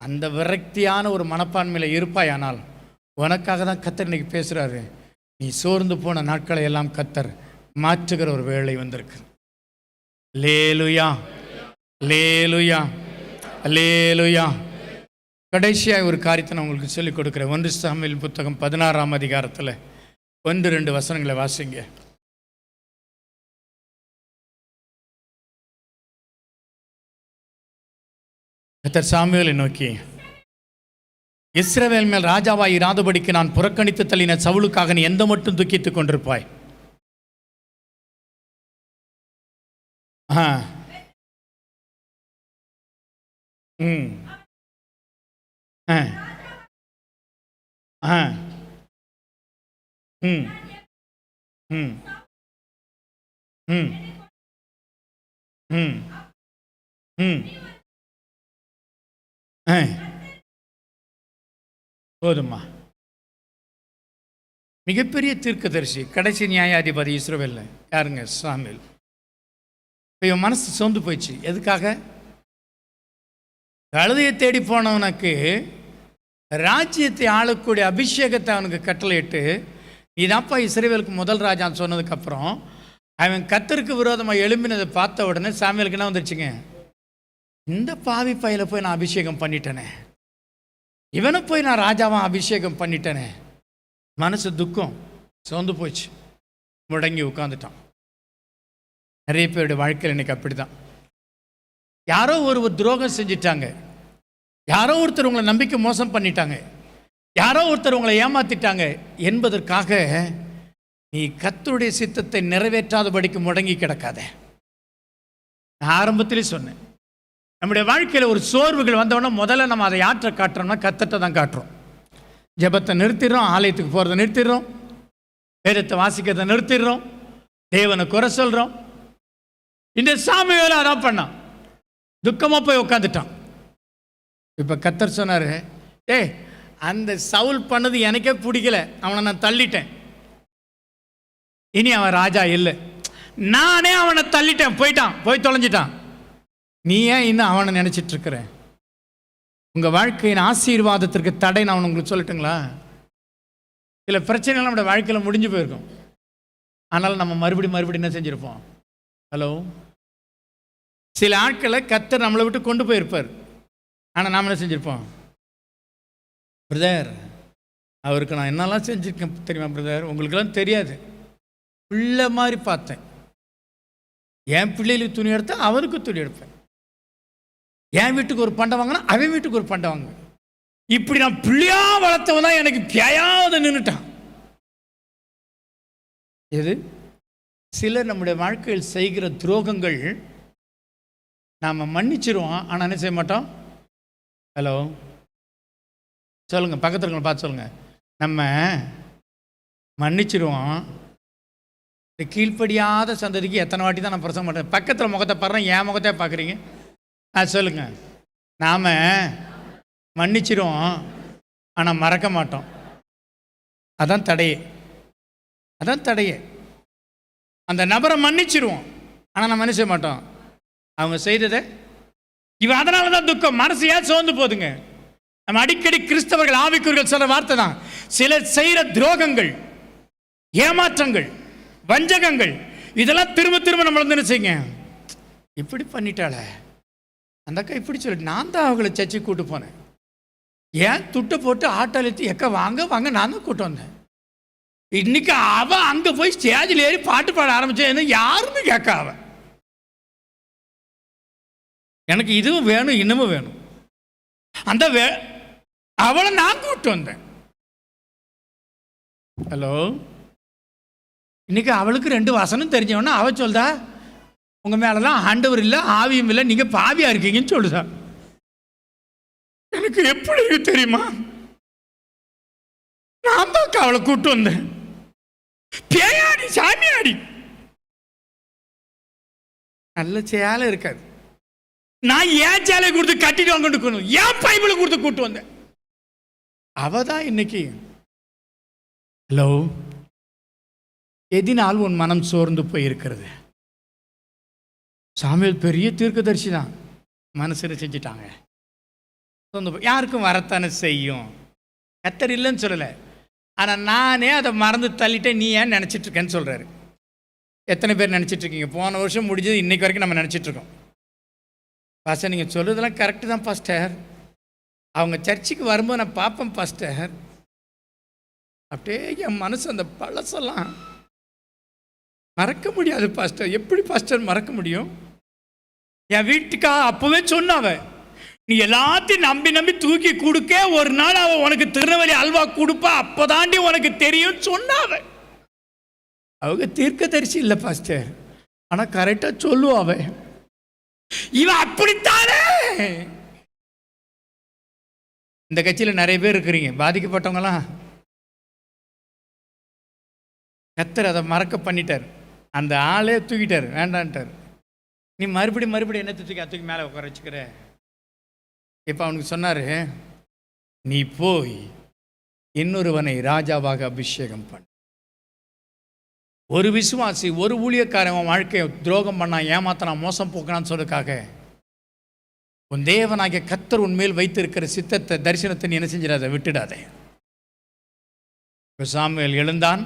அந்த விரக்தியான ஒரு மனப்பான்மையில் இருப்பாயானால் உனக்காக தான் கர்த்தர் இன்னைக்கு பேசுகிறாரு. நீ சோர்ந்து போன நாட்களை எல்லாம் கர்த்தர் மாற்றுகிற ஒரு வேளை வந்திருக்கு. லேலுயா லேலுயா லேலுயா. கடைசியாக ஒரு காரியத்தை நான் உங்களுக்கு சொல்லிக் கொடுக்குறேன். 1 சாமுவேல் புத்தகம் 16ஆம் அதிகாரத்தில் 1-2 வசனங்களை வாசிங்க. கர்த்தர் சாமுவேலை நோக்கி, இஸ்ரவேல் மேல் ராஜாவாய் இராதபடிக்கு நான் புறக்கணித்து தள்ளின சவுலுக்காக நீ எந்த மட்டும் துக்கித்துக் கொண்டிருப்பாய்? போதுமா? மிகப்பெரிய தீர்க்கதரிசி, கடைசி நியாயாதிபதி இஸ்ரவேல்ல யாருங்க? சாமுவேல். இப்போ இவன் மனசு சோர்ந்து போயிடுச்சு. எதுக்காக? கழுதையை தேடி போனவனுக்கு ராஜ்யத்தை ஆளக்கூடிய அபிஷேகத்தை அவனுக்கு கட்டளையிட்டு, இதாப்பா இஸ்ரவேலுக்கு முதல் ராஜான்னு சொன்னதுக்கப்புறம் அவன் கர்த்தருக்கு விரோதமாக எழும்பினதை பார்த்த உடனே சாமுவேலுக்கு என்ன வந்துருச்சுங்க? இந்த பாவி பையில போய் நான் அபிஷேகம் பண்ணிட்டேனே, இவனை போய் நான் ராஜாவாக அபிஷேகம் பண்ணிட்டேனே. மனசு துக்கம், சோர்ந்து போச்சு, முடங்கி உட்காந்துட்டான். நிறைய பேருடைய வாழ்க்கையில் இன்னைக்கு அப்படி தான். யாரோ ஒரு துரோகம் செஞ்சிட்டாங்க, யாரோ ஒருத்தர் உங்களை நம்பிக்கை மோசம் பண்ணிட்டாங்க, யாரோ ஒருத்தர் உங்களை ஏமாத்திட்டாங்க என்பதற்காக நீ கர்த்தருடைய சித்தத்தை நிறைவேற்றாதபடிக்கு முடங்கி கிடக்காத. நான் ஆரம்பத்திலே சொன்னேன், நம்முடைய வாழ்க்கையில் ஒரு சோர்வுகள் வந்தோன்னா முதல்ல நம்ம அதை யாற்ற காட்டுறோம்னா கர்த்தர்ட்ட தான் காட்டுறோம். ஜெபத்தை நிறுத்திடுறோம், ஆலயத்துக்கு போகிறத நிறுத்திடுறோம், வேதத்தை வாசிக்கிறத நிறுத்திடுறோம், தேவனை குறை சொல்கிறோம். இந்த சாமுவேல் அதான் பண்ணான், துக்கமாக போய் உட்காந்துட்டான். இப்போ கர்த்தர் சொன்னார், அந்த சவுல் பண்ணது எனக்கே பிடிக்கல, அவனை நான் தள்ளிட்டேன், இனி அவன் ராஜா இல்லை, நானே அவனை தள்ளிட்டேன், போயிட்டான், போய் தொலைஞ்சிட்டான். நீ ஏன் இன்னும் அவனை நினச்சிட்டு இருக்கிற? உங்கள் வாழ்க்கையின் ஆசீர்வாதத்திற்கு தடை நான் உங்களுக்கு சொல்லட்டுங்களா? சில பிரச்சனைகள் நம்முடைய வாழ்க்கையில் முடிஞ்சு போயிருக்கும், ஆனாலும் நம்ம மறுபடியும் என்ன செஞ்சுருப்போம்? ஹலோ, சில ஆட்களை கர்த்தர் நம்மளை விட்டு கொண்டு போயிருப்பார், ஆனால் நாம் என்ன செஞ்சுருப்போம்? பிரதர், அவருக்கு நான் என்னெல்லாம் செஞ்சுருக்கேன் தெரியுமா பிரதர்? உங்களுக்கெல்லாம் தெரியாது. பிள்ளை மாதிரி பார்த்தேன், என் பிள்ளைகளுக்கு துணி எடுத்தேன், அவருக்கு துணி எடுப்பேன். என் வீட்டுக்கு ஒரு பண்டை வாங்கினா அவன் வீட்டுக்கு ஒரு பண்டை வாங்க. இப்படி நான் பிள்ளையா வளர்த்தவன் தான் எனக்கு பியாயாவது நின்றுட்டான். எது சிலர் நம்முடைய வாழ்க்கையில் செய்கிற துரோகங்கள் நாம் மன்னிச்சிருவோம், ஆனால் என்ன செய்ய மாட்டோம். ஹலோ சொல்லுங்கள், பக்கத்தில் இருக்கவங்க பார்த்து சொல்லுங்கள். நம்ம மன்னிச்சிருவோம். இந்த கீழ்ப்படியாத சந்ததிக்கு எத்தனை வாட்டி தான் நான் பிரசங்கம் பண்ணுறேன். பக்கத்தில் முகத்தை பாடுறேன், என் முகத்தை பார்க்குறீங்க. சொல்லுங்கள். நாம் மன்னிச்சிருவோம், ஆனால் மறக்க மாட்டோம். அதான் தடையே, அதான் தடையே. அந்த நபரை மன்னிச்சிருவோம், ஆனால் நம்ம மன்னிச்ச மாட்டோம் அவங்க செய்ததை. இவன் அதனால தான் துக்கம், மனசு ஏன் சோர்ந்து போதுங்க. நம்ம அடிக்கடி கிறிஸ்தவர்கள் ஆவிக்குரியர்கள் சொல்ற வார்த்தை தான், சிலர் செய்கிற துரோகங்கள், ஏமாற்றங்கள், வஞ்சகங்கள், இதெல்லாம் திரும்ப திரும்ப நம்மள வந்து என்ன செய்யுங்க. இப்படி பண்ணிட்டாள அந்த அக்கா, இப்படி சொல்லி நான் தான் அவங்கள சர்ச்சை கூட்டு போனேன். ஏன் துட்டை போட்டு ஆட்டாளித்து எக்க வாங்க வாங்க நான் தான் கூட்டு வந்தேன். இன்னைக்கு அவன் அங்கே போய் ஸ்டேஜில் ஏறி பாட்டு பாட ஆரம்பிச்சேன். யாருன்னு கேட்க அவன், எனக்கு இதுவும் வேணும் இன்னமும் வேணும். அந்த அவளை நான் கூப்பிட்டு வந்தேன். ஹலோ, இன்னைக்கு அவளுக்கு 2 வசனம் தெரிஞ்சவனா அவ சொல்றா, உங்க மேலலாம் ஆண்டவர் இல்லை, ஆவியும் இல்லை, நீங்க பாவியா இருக்கீங்கன்னு சொல்லுதா. எனக்கு எப்படி தெரியுமா, நான் தான் அவளை கூப்பிட்டு வந்தேன். பேயாடி சாமியாடி நல்ல சேலை இருக்காது. நான் ஏன் சேலை கொடுத்து கட்டிட்டு வாங்க, ஏன் பைபிளை கொடுத்து கூட்டு வந்தேன். அவதான் இன்னைக்கு. ஹலோ, எதினால் உன் மனம் சோர்ந்து போய் இருக்கிறது. சாமுவேல் பெரிய தீர்க்கதரிசி தான், மனசில் செஞ்சிட்டாங்க. யாருக்கும் வரத்தானே செய்யும், கர்த்தர் இல்லைன்னு சொல்லலை. ஆனால் நானே அதை மறந்து தள்ளிட்டேன், நீ ஏன் நினச்சிட்டு இருக்கேன்னு சொல்கிறாரு. எத்தனை பேர் நினச்சிட்டு இருக்கீங்க? போன வருஷம் முடிஞ்சது இன்னைக்கு வரைக்கும் நம்ம நினச்சிட்ருக்கோம். பாஸ்டர் நீங்கள் சொல்கிறதெல்லாம் கரெக்டு தான் பாஸ்டர், அவங்க சர்ச்சுக்கு வரும்போது நான் பார்ப்பேன் பாஸ்டர், அப்படியே என் மனசு அந்த பழசெல்லாம் மறக்க முடியாது பாஸ்டர். எப்படி பாஸ்டர் மறக்க முடியும்? என் வீட்டுக்கா அப்போவே சொன்னாவ, நீ எல்லாத்தையும் நம்பி நம்பி தூக்கி கொடுக்க, ஒரு நாள் அவ உனக்கு திருநெல்வேலி அல்வா கொடுப்பா, அப்போதாண்டி உனக்கு தெரியும் சொன்னாவ. அவங்க தீர்க்கதரிசி இல்லை பாஸ்டர், ஆனால் கரெக்டாக சொல்லுவாவ. இவன் அப்படித்தானே. இந்த கட்சியில் நிறைய பேர் இருக்கிறீங்க, பாதிக்கப்பட்டவங்களாம். கர்த்தர் அதை மறக்க பண்ணிட்டார், அந்த ஆளே தூக்கிட்டார், வேண்டான்ட்டார். நீ மறுபடியும் என்ன தூக்கி மேலே உட்கார வச்சுக்கிற. இப்போ அவனுக்கு சொன்னார், நீ போய் இன்னொருவனை ராஜாவாக அபிஷேகம் பண்ண. ஒரு விசுவாசி, ஒரு ஊழியக்காரன் வாழ்க்கையை துரோகம் பண்ணா, ஏமாத்தனா, மோசம் போக்கனான்னு சொல்றதுக்காக உன் தேவனாகிய கர்த்தர் உன்மேல் வைத்திருக்கிற சித்தத்தை, தரிசனத்தை நீ என்ன செஞ்சிடாத, விட்டுடாதே. சாமுவேல் எழுந்தான்,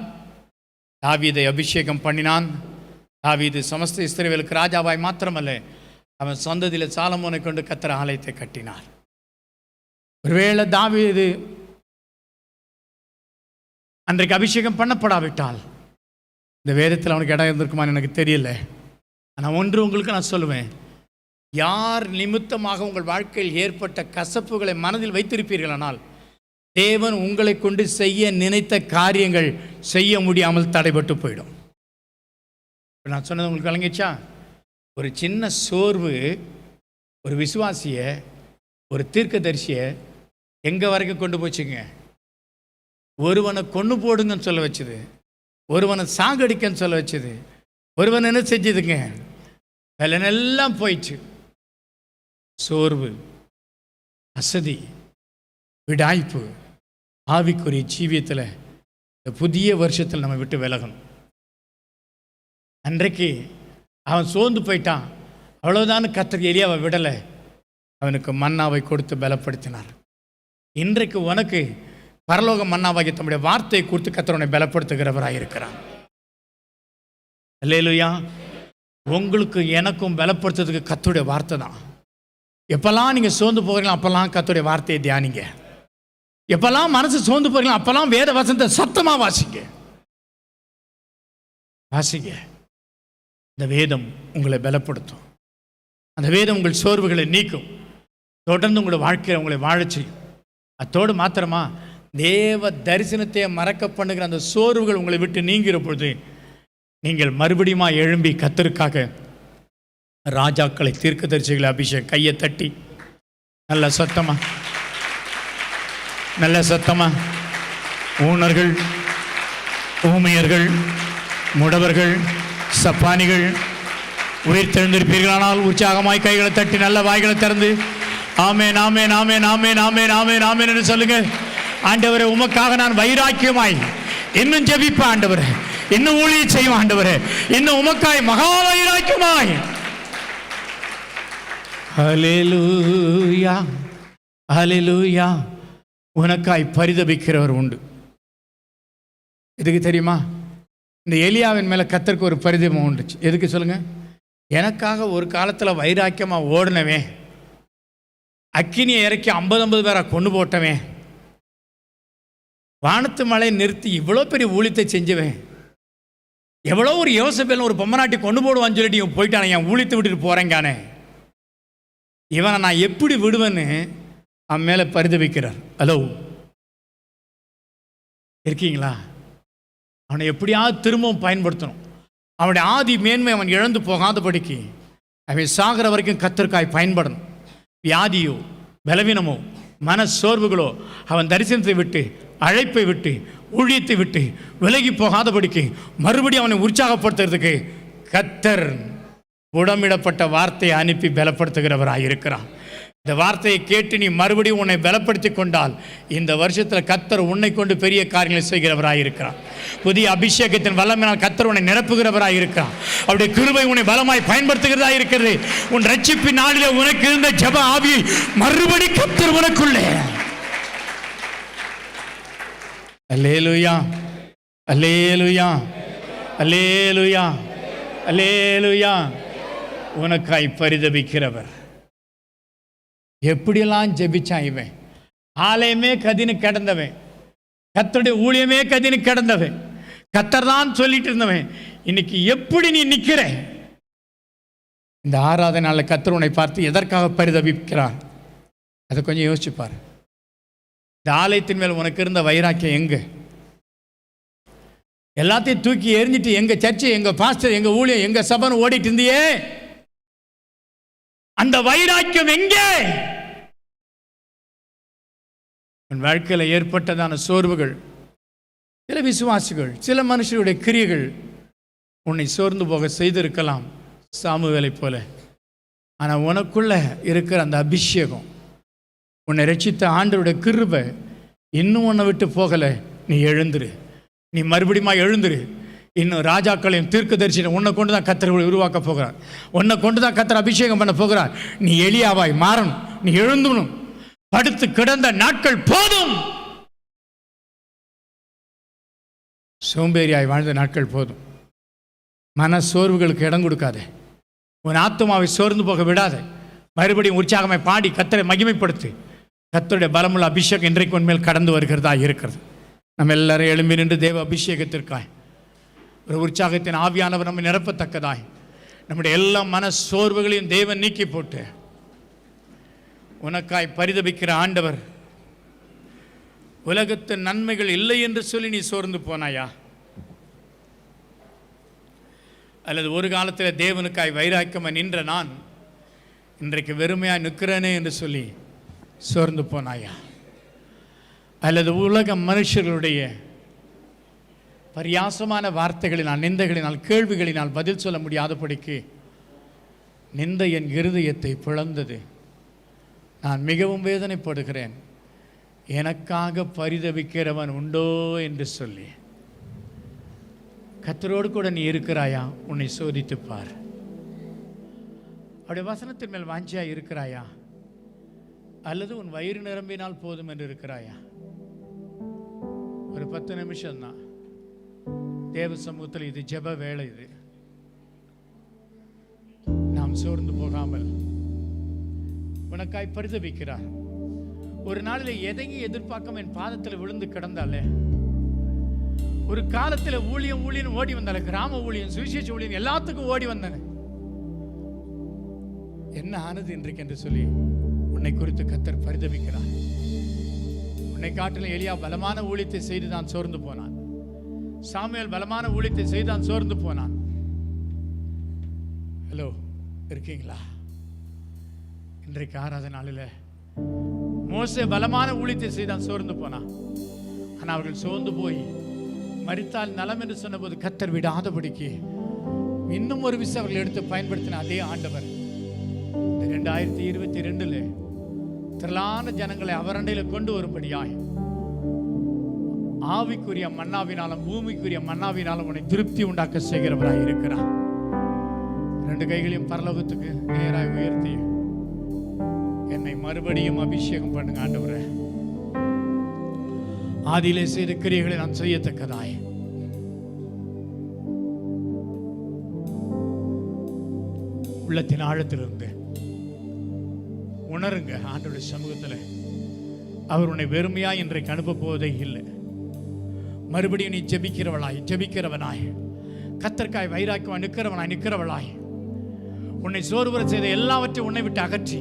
தாவீதை அபிஷேகம் பண்ணினான். தாவீது சமஸ்த இஸ்ரவேலுக்கு ராஜாவாய் மாத்திரமல்ல, அவன் சொந்ததில் சாலமோனை கொண்டு கர்த்தர் ஆலயத்தை கட்டினார். ஒருவேளை தாவீது அன்றைக்கு அபிஷேகம் பண்ணப்படாவிட்டால் இந்த வேதத்தில் அவனுக்கு இடம் இருந்திருக்குமான்னு எனக்கு தெரியல. ஆனால் ஒன்று உங்களுக்கு நான் சொல்லுவேன், யார் நிமித்தமாக உங்கள் வாழ்க்கையில் ஏற்பட்ட கசப்புகளை மனதில் வைத்திருப்பீர்களானால் தேவன் உங்களை கொண்டு செய்ய நினைத்த காரியங்கள் செய்ய முடியாமல் தடைபட்டு போயிடும். நான் சொன்னது உங்களுக்கு விளங்கிச்சா? ஒரு சின்ன சோர்வு ஒரு விசுவாசியை, ஒரு தீர்க்கதரிசியை எங்கே வரைக்கும் கொண்டு போச்சுங்க? ஒருவனை கொண்டு போடுங்கன்னு சொல்ல வச்சுது, ஒருவனை சாகடிக்கன்னு சொல்ல வச்சுது, ஒருவன் என்ன செஞ்சுதுங்க, பலனெல்லாம் போயிடுச்சு. சோர்வு, அசதி, விடாய்ப்பு ஆவிக்குரிய ஜீவியத்தில் இந்த புதிய வருஷத்தில் நம்ம விட்டு விலகணும். அன்றைக்கு அவன் சோர்ந்து போயிட்டான், அவ்வளோதான். கர்த்தர் எலியாவை விடலை, அவனுக்கு மன்னாவை கொடுத்து பலப்படுத்தினார். இன்றைக்கு உனக்கு பரலோக மன்னாவாகிய தம்முடைய வார்த்தையை கொடுத்து கர்த்தர் உன்னை பலப்படுத்துகிறவராக இருக்கிறார். அல்லேலூயா. உங்களுக்கு எனக்கும் பலப்படுத்துறதுக்கு கர்த்தருடைய வார்த்தை தான். எப்பெல்லாம் நீங்கள் சோர்ந்து போகிறீங்களோ அப்பெல்லாம் கர்த்தருடைய வார்த்தையை தியானிங்க. எப்பெல்லாம் மனசு சோர்ந்து போகிறீங்களோ அப்பெல்லாம் வேத வசனத்தை சத்தமாக வாசிங்க. இந்த வேதம் உங்களை பலப்படுத்தும். அந்த வேதம் உங்கள் சோர்வுகளை நீக்கும். தொடர்ந்து உங்களுடைய வாழ்க்கையில் உங்களை வாழச் செய்யும். அத்தோடு மாத்திரமா, தேவ தரிசனத்தை மறக்க பண்ணுகிற அந்த சோர்வுகள் உங்களை விட்டு நீங்கிற பொழுது நீங்கள் மறுபடியும் எழும்பி கர்த்தருக்காக ராஜாக்களை தீர்க்கதரிசிகளை அபிஷேகம் கையை தட்டி நல்ல சத்தமா ஊனர்கள், ஊமையர்கள், முடவர்கள், சப்பானிகள் உயிர் தெழுந்திருப்பீர்களானால் உற்சாகமாய் கைகளை தட்டி நல்ல வாய்களை திறந்து ஆமென் ஆமென் ஆமென் ஆமென் ஆமென் ஆமென் ஆமென் என்று சொல்லுங்க. ஆண்டவரே, உமக்காக நான் வைராக்கியமாய் இன்னும் ஜெபிப்பேன் ஆண்டவரே, இன்னும் ஊழியம் செய்வேன் ஆண்டவரே, இன்னும் உமக்காய் மகா வைராக்கியமாய். ஹல்லேலூயா ஹல்லேலூயா. உனக்காய் பரிதபிக்கிறவர் உண்டு. எதுக்கு தெரியுமா? இந்த எலியாவின் மேலே கர்த்தருக்கு ஒரு பரிதபம் உண்டுச்சு. எதுக்கு சொல்லுங்க? எனக்காக ஒரு காலத்தில் வைராக்கியமாக ஓடினவே, அக்கினியை இறக்கி 50 பேரை கொண்டு போட்டவன், வானத்து மழை நிறுத்தி இவ்வளோ பெரிய ஊழியத்தை செஞ்சுவேன், எவ்வளோ ஒரு யோசபேல் ஒரு பொம்மநாட்டி கொண்டு போடுவான்னு சொல்லிட்டு இவன் போயிட்டானே, என் ஊழியத்தை விட்டுட்டு போகிறேங்கானே, இவனை நான் எப்படி விடுவேன்னு அவன் மேலே பரிதபிக்கிறார். ஹலோ, இருக்கீங்களா? அவனை எப்படியாவது திரும்பவும் பயன்படுத்தணும். அவனுடைய ஆதி மேன்மை அவன் இழந்து போகாதபடிக்கு அவன் சாகிற வரைக்கும் கர்த்தருக்காய் பயன்படணும். வியாதியோ பலவீனமோ மன சோர்வுகளோ அவன் தரிசனத்தை விட்டு, அழைப்பை விட்டு, ஊழியத்தை விட்டு விலகி போகாதபடிக்கு மறுபடியும் அவனை உற்சாகப்படுத்துறதுக்கு கர்த்தர் புடமிடப்பட்ட வார்த்தையை அனுப்பி பலப்படுத்துகிறவராக இருக்கிறான். இந்த வார்த்தையை கேட்டு நீ மறுபடியும் உன்னை பலப்படுத்தி கொண்டால் இந்த வருஷத்தில் கர்த்தர் உன்னை கொண்டு பெரிய காரியங்களை செய்கிறவராக இருக்கிறான். புதிய அபிஷேகத்தின் வல்லமையினால் கர்த்தர் உன்னை நிரப்புகிறவராக இருக்கிறான். அவருடைய கிருபை உன்னை பலமாய் பயன்படுத்துகிறதா இருக்கிறது. உன் ரட்சிப்பின் நாளிலே உனக்கு இருந்த ஜெப ஆவியை மறுபடி கர்த்தர் உனக்குள்ளே. அல்லேலூயா அல்லேலூயா அல்லேலூயா அல்லேலூயா. உனக்காய் பரிதபிக்கிறவர். எப்படியெல்லாம் ஜெபிச்சான் இவன். ஆலயமே கதின்னு கிடந்தவன், கர்த்தருடைய ஊழியமே கதின்னு கிடந்தவன், கர்த்தர் தான் சொல்லிட்டு இருந்தவன். இன்னைக்கு எப்படி நீ நிற்கிற? இந்த ஆராதனை நாளில் கர்த்தர் உன்னை பார்த்து எதற்காக பரிதபிக்கிறார்? அதை கொஞ்சம் யோசிச்சுப்பார். இந்த ஆலயத்தின் மேல் உனக்கு இருந்த வைராக்கியம் எங்க? எல்லாத்தையும் தூக்கி எரிஞ்சிட்டு எங்க சர்ச்சை, எங்க பாஸ்டர், எங்க ஊழியம், எங்க சபைன்னு ஓடிட்டு இருந்தியே, அந்த வைராக்கியம் எங்கே? உன் வாழ்க்கையில் ஏற்பட்டதான சோர்வுகள், சில விசுவாசிகள், சில மனுஷருடைய கிரியைகள் உன்னை சோர்ந்து போக செய்திருக்கலாம், சாமுவேலை போல. ஆனால் உனக்குள்ள இருக்கிற அந்த அபிஷேகம், உன்னை ரட்சித்த ஆண்டவருடைய கிருபை இன்னும் உன்னை விட்டு போகலை. நீ எழுந்துரு, நீ மறுபடியும் எழுந்துரு. இன்னும் ராஜாக்களையும் தீர்க்கதரிசியும் உன்னை கொண்டு தான் கர்த்தர் உருவாக்க போகிறார். உன்னை கொண்டு தான் கர்த்தர் அபிஷேகம் பண்ண போகிறார். நீ எலியாவாய் மாறணும். நீ எழுந்தணும். படுத்து கிடந்த நாட்கள் போதும். சோம்பேறியாய் வாழ்ந்த நாட்கள் போதும். மன சோர்வுகளுக்கு இடம் கொடுக்காதே. உன் ஆத்துமாவை சோர்ந்து போக விடாதே. மறுபடியும் உற்சாகமாய் பாடி கர்த்தரை மகிமைப்படுத்து. கர்த்தருடைய பலமுள்ள அபிஷேகம் இன்றைக்கு உன்மேல் கடந்து வருகிறதா இருக்கிறது. நம்ம எல்லாரும் எழும்பி நின்று தேவ அபிஷேகத்திற்காய் ஒரு உற்சாகத்தின் ஆவியானவர் நம்மை நிரப்பத்தக்கதாய் நம்முடைய எல்லா மன சோர்வுகளையும் தேவன் நீக்கி போட்டு உனக்காய் பரிதபிக்கிற ஆண்டவர். உலகத்தின் நன்மைகள் இல்லை என்று சொல்லி நீ சோர்ந்து போனாயா? அல்லது ஒரு காலத்தில் தேவனுக்காய் வைராக்கியமாக நின்ற நான் இன்றைக்கு வெறுமையாக நிற்கிறேனே என்று சொல்லி சோர்ந்து போனாயா? அல்லது உலக மனுஷர்களுடைய பரியாசமான வார்த்தைகளினால், நிந்தைகளினால், கேள்விகளினால் பதில் சொல்ல முடியாதபடிக்கு நிந்தை என் இருதயத்தை பிளந்தது. நான் மிகவும் வேதனைப்படுகிறேன். எனக்காக பரிதபிக்கிறவன் உண்டோ என்று சொல்லி கர்த்தரோடு கூட நீ இருக்கிறாயா? உன்னை சோதித்துப்பார். அவருடைய வசனத்தின் மேல் வாஞ்சியா இருக்கிறாயா? அல்லது உன் வயிறு நிரம்பினால் போதும் என்று இருக்கிறாயா? ஒரு 10 நிமிஷம் தான் தேவ சமூகத்தில். இது ஜெப வேளை. இது நாம் சோர்ந்து போகாமல் உனக்காய் பரிதபிக்கிறார். ஒரு நாளில் எதையும் எதிர்பார்க்காம என் பாதத்தில் விழுந்து கிடந்தாலே, ஒரு காலத்தில் ஊழியம் ஊழியம் ஓடி வந்தாலே, கிராம ஊழியம், சுவிசேஷ ஊழியம் எல்லாத்துக்கும் ஓடி வந்தேன். என்ன ஆனது இன்றைக்கு என்று சொல்லி உன்னை குறித்து கர்த்தர் பரிதபிக்கிறார். உன்னை காட்டிலும் எலியா பலமான ஊழியத்தை செய்து தான் சோர்ந்து போனான். சாமுவேல் பலமான ஊழியத்தை செய்து தான் சோர்ந்து போனான். ஹலோ, இருக்கீங்களா? இன்றைக்கு ஆராதனை நாளில் மோசே பலமான ஊழியத்தை செய்தான் சோர்ந்து போனான். ஆனால் அவர்கள் சோர்ந்து போய் மரித்தால் நலம் என்று சொன்னபோது கர்த்தர் விடாதபடிக்கு இன்னும் ஒரு விஷயம் அவர்கள் எடுத்து பயன்படுத்தின அதே ஆண்டவர் 2022 திரளான ஜனங்களை அவரண்டையில் கொண்டு வரும்படியாய் ஆவிக்குரிய மன்னாவினாலும் பூமிக்குரிய மன்னாவினாலும் உன்னை திருப்தி உண்டாக்க செய்கிறவராய் இருக்கிறார். 2 கைகளையும் பரலோகத்துக்கு நேராக உயர்த்தி என்னை மறுபடியும் அபிஷேகம் பண்ணுங்க ஆண்டவரே. ஆதியிலே செய்த கிரியைகளை நான் செய்யத்தக்கதாய் உள்ளத்தின் ஆழத்திலிருந்து உணருங்க. ஆண்டவருடைய சமூகத்தில் அவர் உன்னை வெறுமையா இன்றைக்கு அனுப்ப போவதே இல்லை. மறுபடியும் நீ ஜெபிக்கிறவனாய் கர்த்தருக்காய் வைராக்கியமாய் நிற்கிறவளாய் உன்னை சோர்வுற செய்த எல்லாவற்றையும் உன்னை விட்டு அகற்றி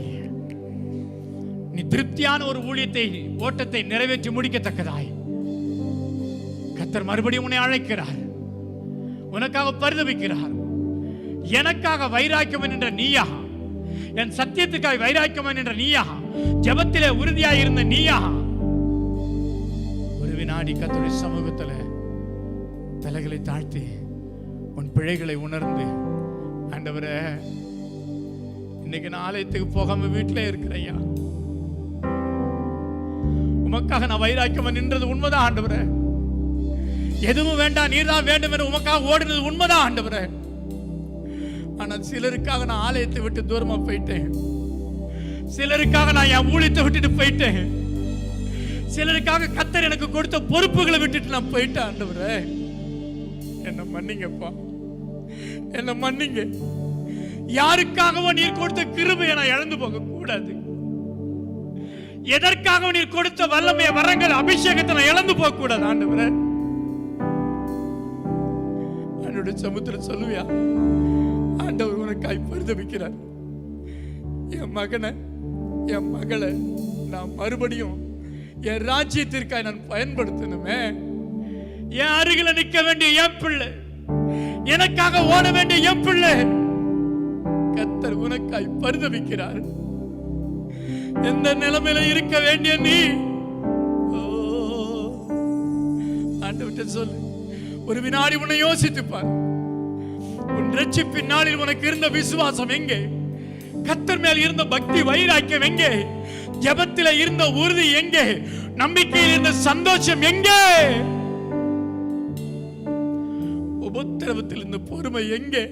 நீ திருப்தியான ஒரு ஊழியத்தை ஓட்டத்தை நிறைவேற்றி முடிக்கத்தக்கதாய் கர்த்தர் மறுபடியும் உன்னை அழைக்கிறார். உனக்காக பரிதபிக்கிறார். எனக்காக வைராக்கியம் என்ற நீயா, என் சத்தியத்துக்காக வைராக்கியம் என்ற நீயா, ஜெபத்திலே உறுதியாய் இருந்த நீயா, ஒரு வினாடி கர்த்தருடைய சமூகத்தில் தலைகளை தாழ்த்தி உன் பிழைகளை உணர்ந்து, ஆண்டவரே இன்னைக்கு நான் ஆலயத்துக்கு போகாம வீட்டிலே இருக்கிறையா, உமக்காக நான் வைராக்கியம் நின்றது உண்மைதான் ஆண்டவரே, எதுவும் வேண்டாம் நீர்தான் வேண்டும் என்று உமக்காக ஓடினது உண்மைதான் ஆண்டவரே. ஆனால் சிலருக்காக நான் ஆலயத்தை விட்டு தூரமா போயிட்டேன். சிலருக்காக நான் என் ஊழியத்தை விட்டுட்டு போயிட்டேன். சிலருக்காக கர்த்தர் எனக்கு கொடுத்த பொறுப்புகளை விட்டுட்டு நான் போயிட்டேன். ஆண்டவரே என்ன மன்னிங்கப்பா, என்ன மன்னிங்க. யாருக்காகவும் நீர் கொடுத்த கிருபையை நான் இழந்து போக கூடாது. எதற்காக நீர் கொடுத்த வல்லமைய வரங்கள் அபிஷேகத்தை நான் இழந்து போக கூடாது. ஆண்டவரே என்னுடைய சமுத்திரம் சொல்லுவியா, ஆண்டவர் உனக்காய் பரிதபிக்கிறார். என் மகனை என் மகளை நான் மறுபடியும் என் ராஜ்யத்திற்காய் நான் பயன்படுத்தணுமே. என் அருகில நிற்க வேண்டிய என் பிள்ளை, எனக்காக ஓட வேண்டிய என் பிள்ளை, கர்த்தர் உனக்காய் பரிதபிக்கிறார். எந்த நிலைமையில இருக்க வேண்டிய நீ ஆண்டவர்கிட்ட சொல்லு. ஒரு வினாடி உன்னை யோசித்துப்பார். உன் ரட்சிப்பின் நாளில் உனக்கு இருந்த விசுவாசம் எங்கே? கர்த்தர் மேல் இருந்த பக்தி வைராக்கியம் எங்கே? ஜெபத்தில் இருந்த உறுதி எங்கே? நம்பிக்கையில் இருந்த சந்தோஷம் எங்கே? உபத்திரவத்தில் இருந்த பொறுமை எங்கே?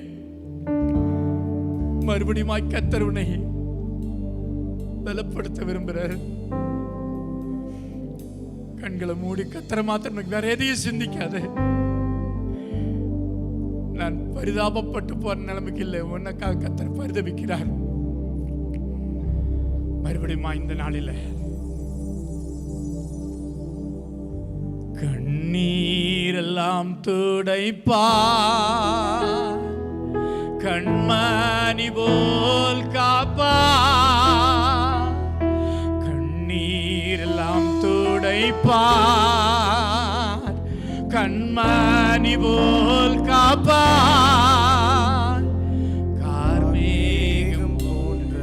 மறுபடியும் கர்த்தர் உன்னை பலப்படுத்த விரும்புகிறார். கண்களை மூடி கர்த்தரை மாத்திரம் வேற எதையும் சிந்திக்காது. நான் பரிதாபப்பட்டு போற நிலைமைக்கு இல்லை, உனக்காக கர்த்தர் பரிதபிக்கிறார். மறுபடியும் இந்த நாளில் கண்ணீரெல்லாம் துடைப்பா, கண்மணி போல் காப்பா, கண்ணீரெல்லாம் துடைப்பா, கண்மணி போல் காப்பா, கார்மேகம் போன்ற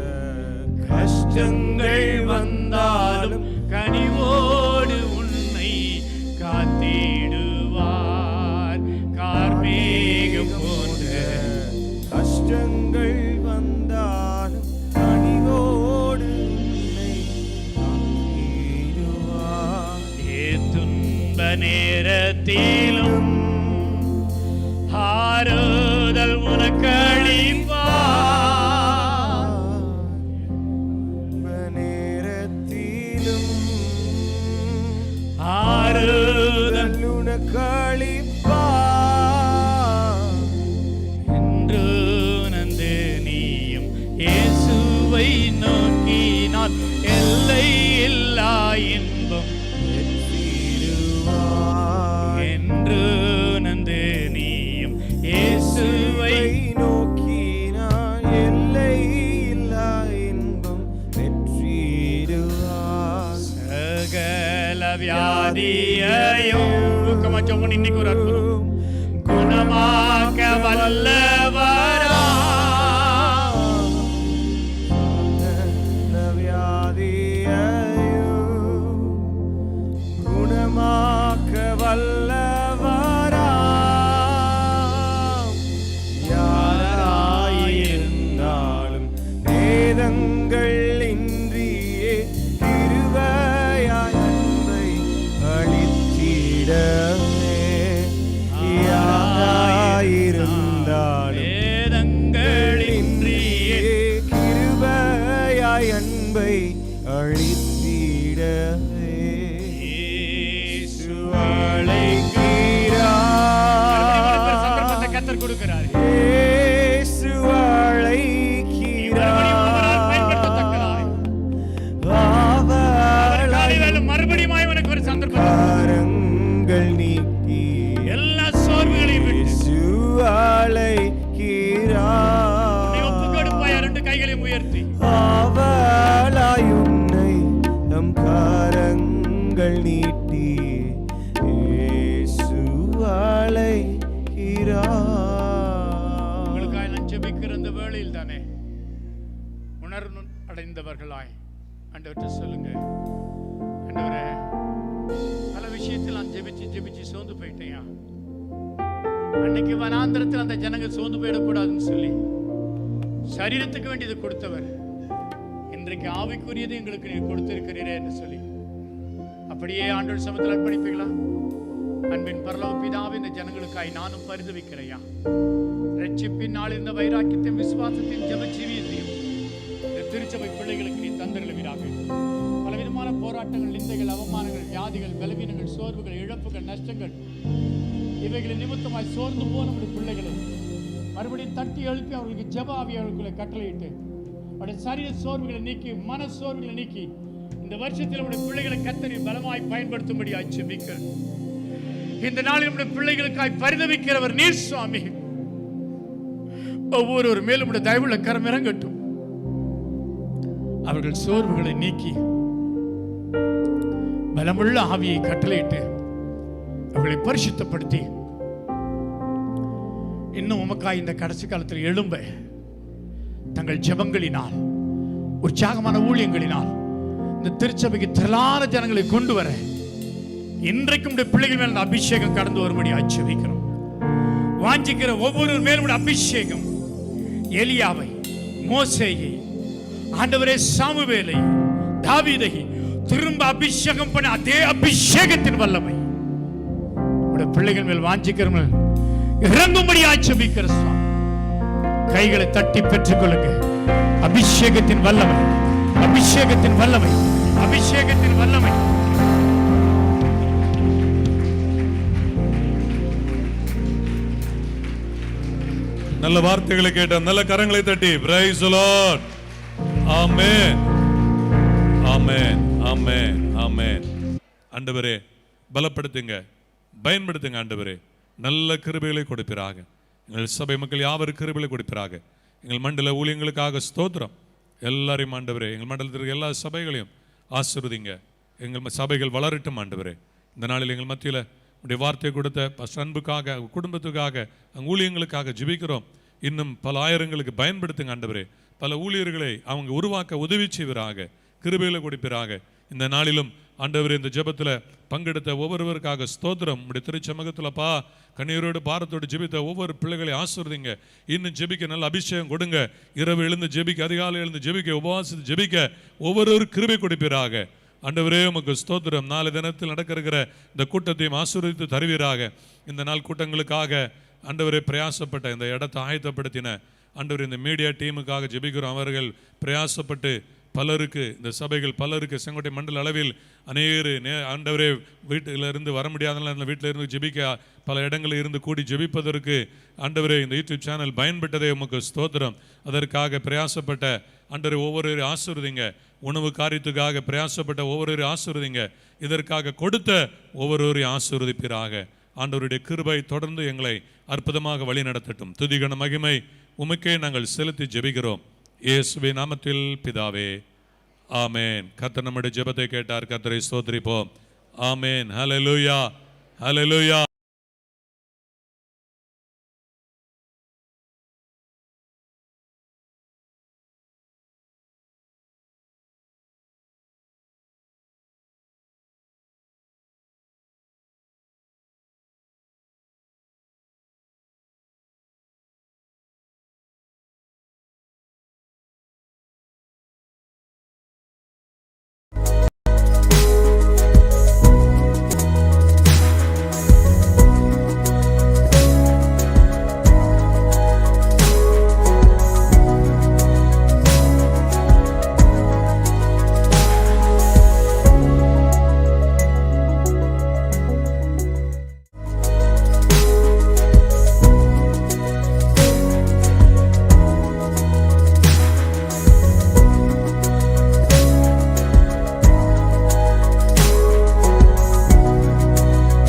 கஷ்டங்கள் வந்தாலும் கனிவோடு உன்னை காத்திடுவார். கார்மேகம் போன்ற கஷ்டங்கள் வந்தாலும் கனிவோடு உன்னை காத்திடுவார். துன்ப நேரத்திலும் ஆறுதல் உனக்கு அளிப்பார். நேரத்திலும் ஆறுதல் உனக்கு அளிப்பார். என்று நந்து நீயும் இயேசுவை நோக்கினால் எல்லை இல்லா இன்பம் என்று நந்து நீயும் இயேசுவை நோக்கினான் எல்லை இல்லா இன்பம் வெற்றி வியாதியையும் ஊக்கமாச்சோம் இன்னைக்கு ஒரு அற்புதம் குணமாக்க வல்லவரா குணமாக்க வல்லவரா யாராயிருந்தாலும் வேதங்கள் இன்றியே கிருபையாய் அன்பை அளித்திடவே யாராயிருந்தாலும் வேதங்கள் இன்றியே கிருபையாய் அன்பை அளித்திடவே சந்தர்ப்பத்தை கர்த்தர் கொடுக்கிறார். மறுபடியும் அவனுக்கு ஒரு சந்தர்ப்பங்கள் நீக்கி எல்லா சோர்வுகளையும் ஒப்பு கொடுப்பாயா? ரெண்டு கைகளையும் உயர்த்தி ஆவலாயுன்னை நம் காரங்கள் நீட்டி உங்களுக்காக நான் ஜெபிக்கிற இந்த வேளையில் தானே உணர்வு அடைந்தவர்களாய் ஆண்டவர்கிட்ட சொல்லுங்க, ஆண்டவரே பல விஷயத்தில் நான் ஜெபிச்சு சோர்ந்து போயிட்டேயா. அன்னைக்கு வனாந்திரத்தில் அந்த ஜனங்க சோர்ந்து போயிடக்கூடாதுன்னு சொல்லி சரீரத்துக்கு வேண்டியது கொடுத்தவர் இன்றைக்கு ஆவிக்குரியது எங்களுக்கு நீ கொடுத்திருக்கிறீரே என்று சொல்லி அப்படியே ஆண்டவர் சமத்தில் அர்ப்பணிப்பீங்களா? அன்பின் பரலோக பிதாவே, இந்த ஜனங்களுக்காய் நானும் பரிதவிக்கிறையா. ரட்சிப்பின் நாள் இந்த வைராக்கியத்தையும் விசுவாசத்தையும் ஜெப ஜீவியத்தையும் இந்த திருச்சபை பிள்ளைகளுக்கு நீ தந்தருளுவீராக. பலவிதமான போராட்டங்கள், நிந்தைகள், அவமானங்கள், வியாதிகள், பலவீனங்கள், சோர்வுகள், இழப்புகள், நஷ்டங்கள் இவைகளை நிமித்தமாய் சோர்ந்து போன நம்முடைய பிள்ளைகளை மறுபடியும் தட்டி எழுப்பி அவர்களுக்கு ஜெப ஆவியாளர்களை கட்டளையிட்டு அவருடைய சரீர சோர்வுகளை நீக்கி மன சோர்வுகளை நீக்கி இந்த வருஷத்தில் நம்முடைய பிள்ளைகளை கர்த்தர் பலமாய் பயன்படுத்தும்படியாய் ஜெபிக்கிறேன். இந்த நாளில் நம்முடைய பிள்ளைகளுக்காய் பரிதவிக்கிறவர் நீர் சுவாமி. ஒவ்வொரு மேலும் உடைய தயவுள்ள கரம் இறங்கட்டும். அவர்கள் சோர்வுகளை நீக்கி பலமுள்ள ஆவியை கட்டளையிட்டு அவர்களை பரிசுத்தப்படுத்தி இன்னும் உமக்காய் இந்த கடைசி காலத்தில் எழும்ப தங்கள் ஜெபங்களினால் உற்சாகமான ஊழியங்களினால் இந்த திருச்சபைக்கு திரளான ஜனங்களை கொண்டு வர இன்றைக்கும் பிள்ளைகள் மேல் அபிஷேகம் கடந்து வரும்படி ஆட்சேபிக்கிறோம். வாஞ்சிக்கிற ஒவ்வொரு மேலும் அபிஷேகம் எலியாவை, மோசேயை, ஆண்டவரே சாமுவேலை, தாவீதை திரும்ப அபிஷேகம் பண்ண அதே அபிஷேகத்தின் வல்லமை உடைய பிள்ளைகள் மேல் வாஞ்சிக்கிறவர்கள் இறங்கும்படி ஆட்சேபிக்கிற சுவாமி. கைகளை தட்டி பெற்றுக் கொள்ளுங்க. அபிஷேகத்தின் வல்லமை, அபிஷேகத்தின் வல்லமை, அபிஷேகத்தின் வல்லமை. நல்ல வார்த்தைகளை கேட்ட நல்ல கரங்களை தட்டி பிரைஸ் தி லார்ட். ஆமென், ஆமென், ஆமென், ஆமென். ஆண்டவரே பலப்படுத்துங்க, பயன்படுத்துங்க. ஆண்டவரே நல்ல கிருபைகளை கொடுப்பீராக. எங்கள் சபை மக்கள் யாவரும் கிருபைகளை கொடுப்பீராக. எங்கள் மண்டல ஊழியங்களுக்காக ஸ்தோத்திரம். எல்லாரையும் ஆண்டவரே, எங்கள் மண்டலத்திற்கு எல்லா சபைகளையும் ஆசீர்வதிங்க. எங்கள் சபைகள் வளரட்டும் ஆண்டவரே. இந்த நாளில் எங்கள் மத்தியில் உடைய வார்த்தை கொடுத்த அன்புக்காக, குடும்பத்துக்காக, ஊழியங்களுக்காக ஜெபிக்கிறோம். இன்னும் பல ஆயிரங்களுக்கு பயன்படுத்துங்க ஆண்டவரே. பல ஊழியர்களை அவங்க உருவாக்க உதவி செய்வீராக, கிருபையில கொடுப்பீராக. இந்த நாளிலும் ஆண்டவரே இந்த ஜெபத்தில் பங்கெடுத்த ஒவ்வொருவருக்காக ஸ்தோத்திரம். உடைய திருச்சமூகத்தில்ப்பா கண்ணீரோடு பாரத்தோடு ஜெபித்த ஒவ்வொரு பிள்ளைகளை ஆசீர்வதிங்க. இன்னும் ஜெபிக்க நல்ல அபிஷேகம் கொடுங்க. இரவு எழுந்து ஜெபிக்க, அதிகாலை எழுந்து ஜெபிக்க, உபவாசத்து ஜெபிக்க ஒவ்வொரு கிருபை கொடுப்பீராக. ஆண்டவரே உமக்கு ஸ்தோத்திரம். 4 தினத்தில் நடக்கிற இந்த கூட்டத்தையும் ஆசீர்வதித்து தருவீராக. இந்த நாள் கூட்டங்களுக்காக ஆண்டவரே பிரயாசப்பட்ட இந்த இடத்தை ஆயத்தப்படுத்தின ஆண்டவர் இந்த மீடியா டீமுக்காக ஜெபிக்கிறோம். அவர்கள் பிரயாசப்பட்டு பலருக்கு, இந்த சபைகள் பலருக்கு செங்கோட்டை மண்டல அளவில் அநேகர் ஆண்டவரே வீட்டிலிருந்து வர முடியாதனால அந்த வீட்டில் இருந்து ஜெபிக்க பல இடங்களில் இருந்து கூடி ஜெபிப்பதற்கு ஆண்டவரே இந்த யூடியூப் சேனல் பயன்பட்டதே உமக்கு ஸ்தோத்திரம். அதற்காக பிரயாசப்பட்ட ஆண்டவரே ஒவ்வொரு ஆசீர்வதிங்க. உணவு காரியத்துக்காக பிரயாசப்பட்ட ஒவ்வொரு ஆசீர்வதிங்க. இதற்காக கொடுத்த ஒவ்வொருவரையும் ஆசீர்வதிப்பீராக. ஆண்டவருடைய கிருபை தொடர்ந்து எங்களை அற்புதமாக வழி நடத்தட்டும். துதிகன மகிமை உமக்கே நாங்கள் செலுத்தி ஜெபிக்கிறோம். இயேசுவின் நாமத்தில் பிதாவே, ஆமென். கர்த்தர் நம்முடைய ஜெபத்தை கேட்டார். கர்த்தரை ஸ்தோத்திரிப்போம். ஆமென். ஹல்லேலூயா, ஹல்லேலூயா.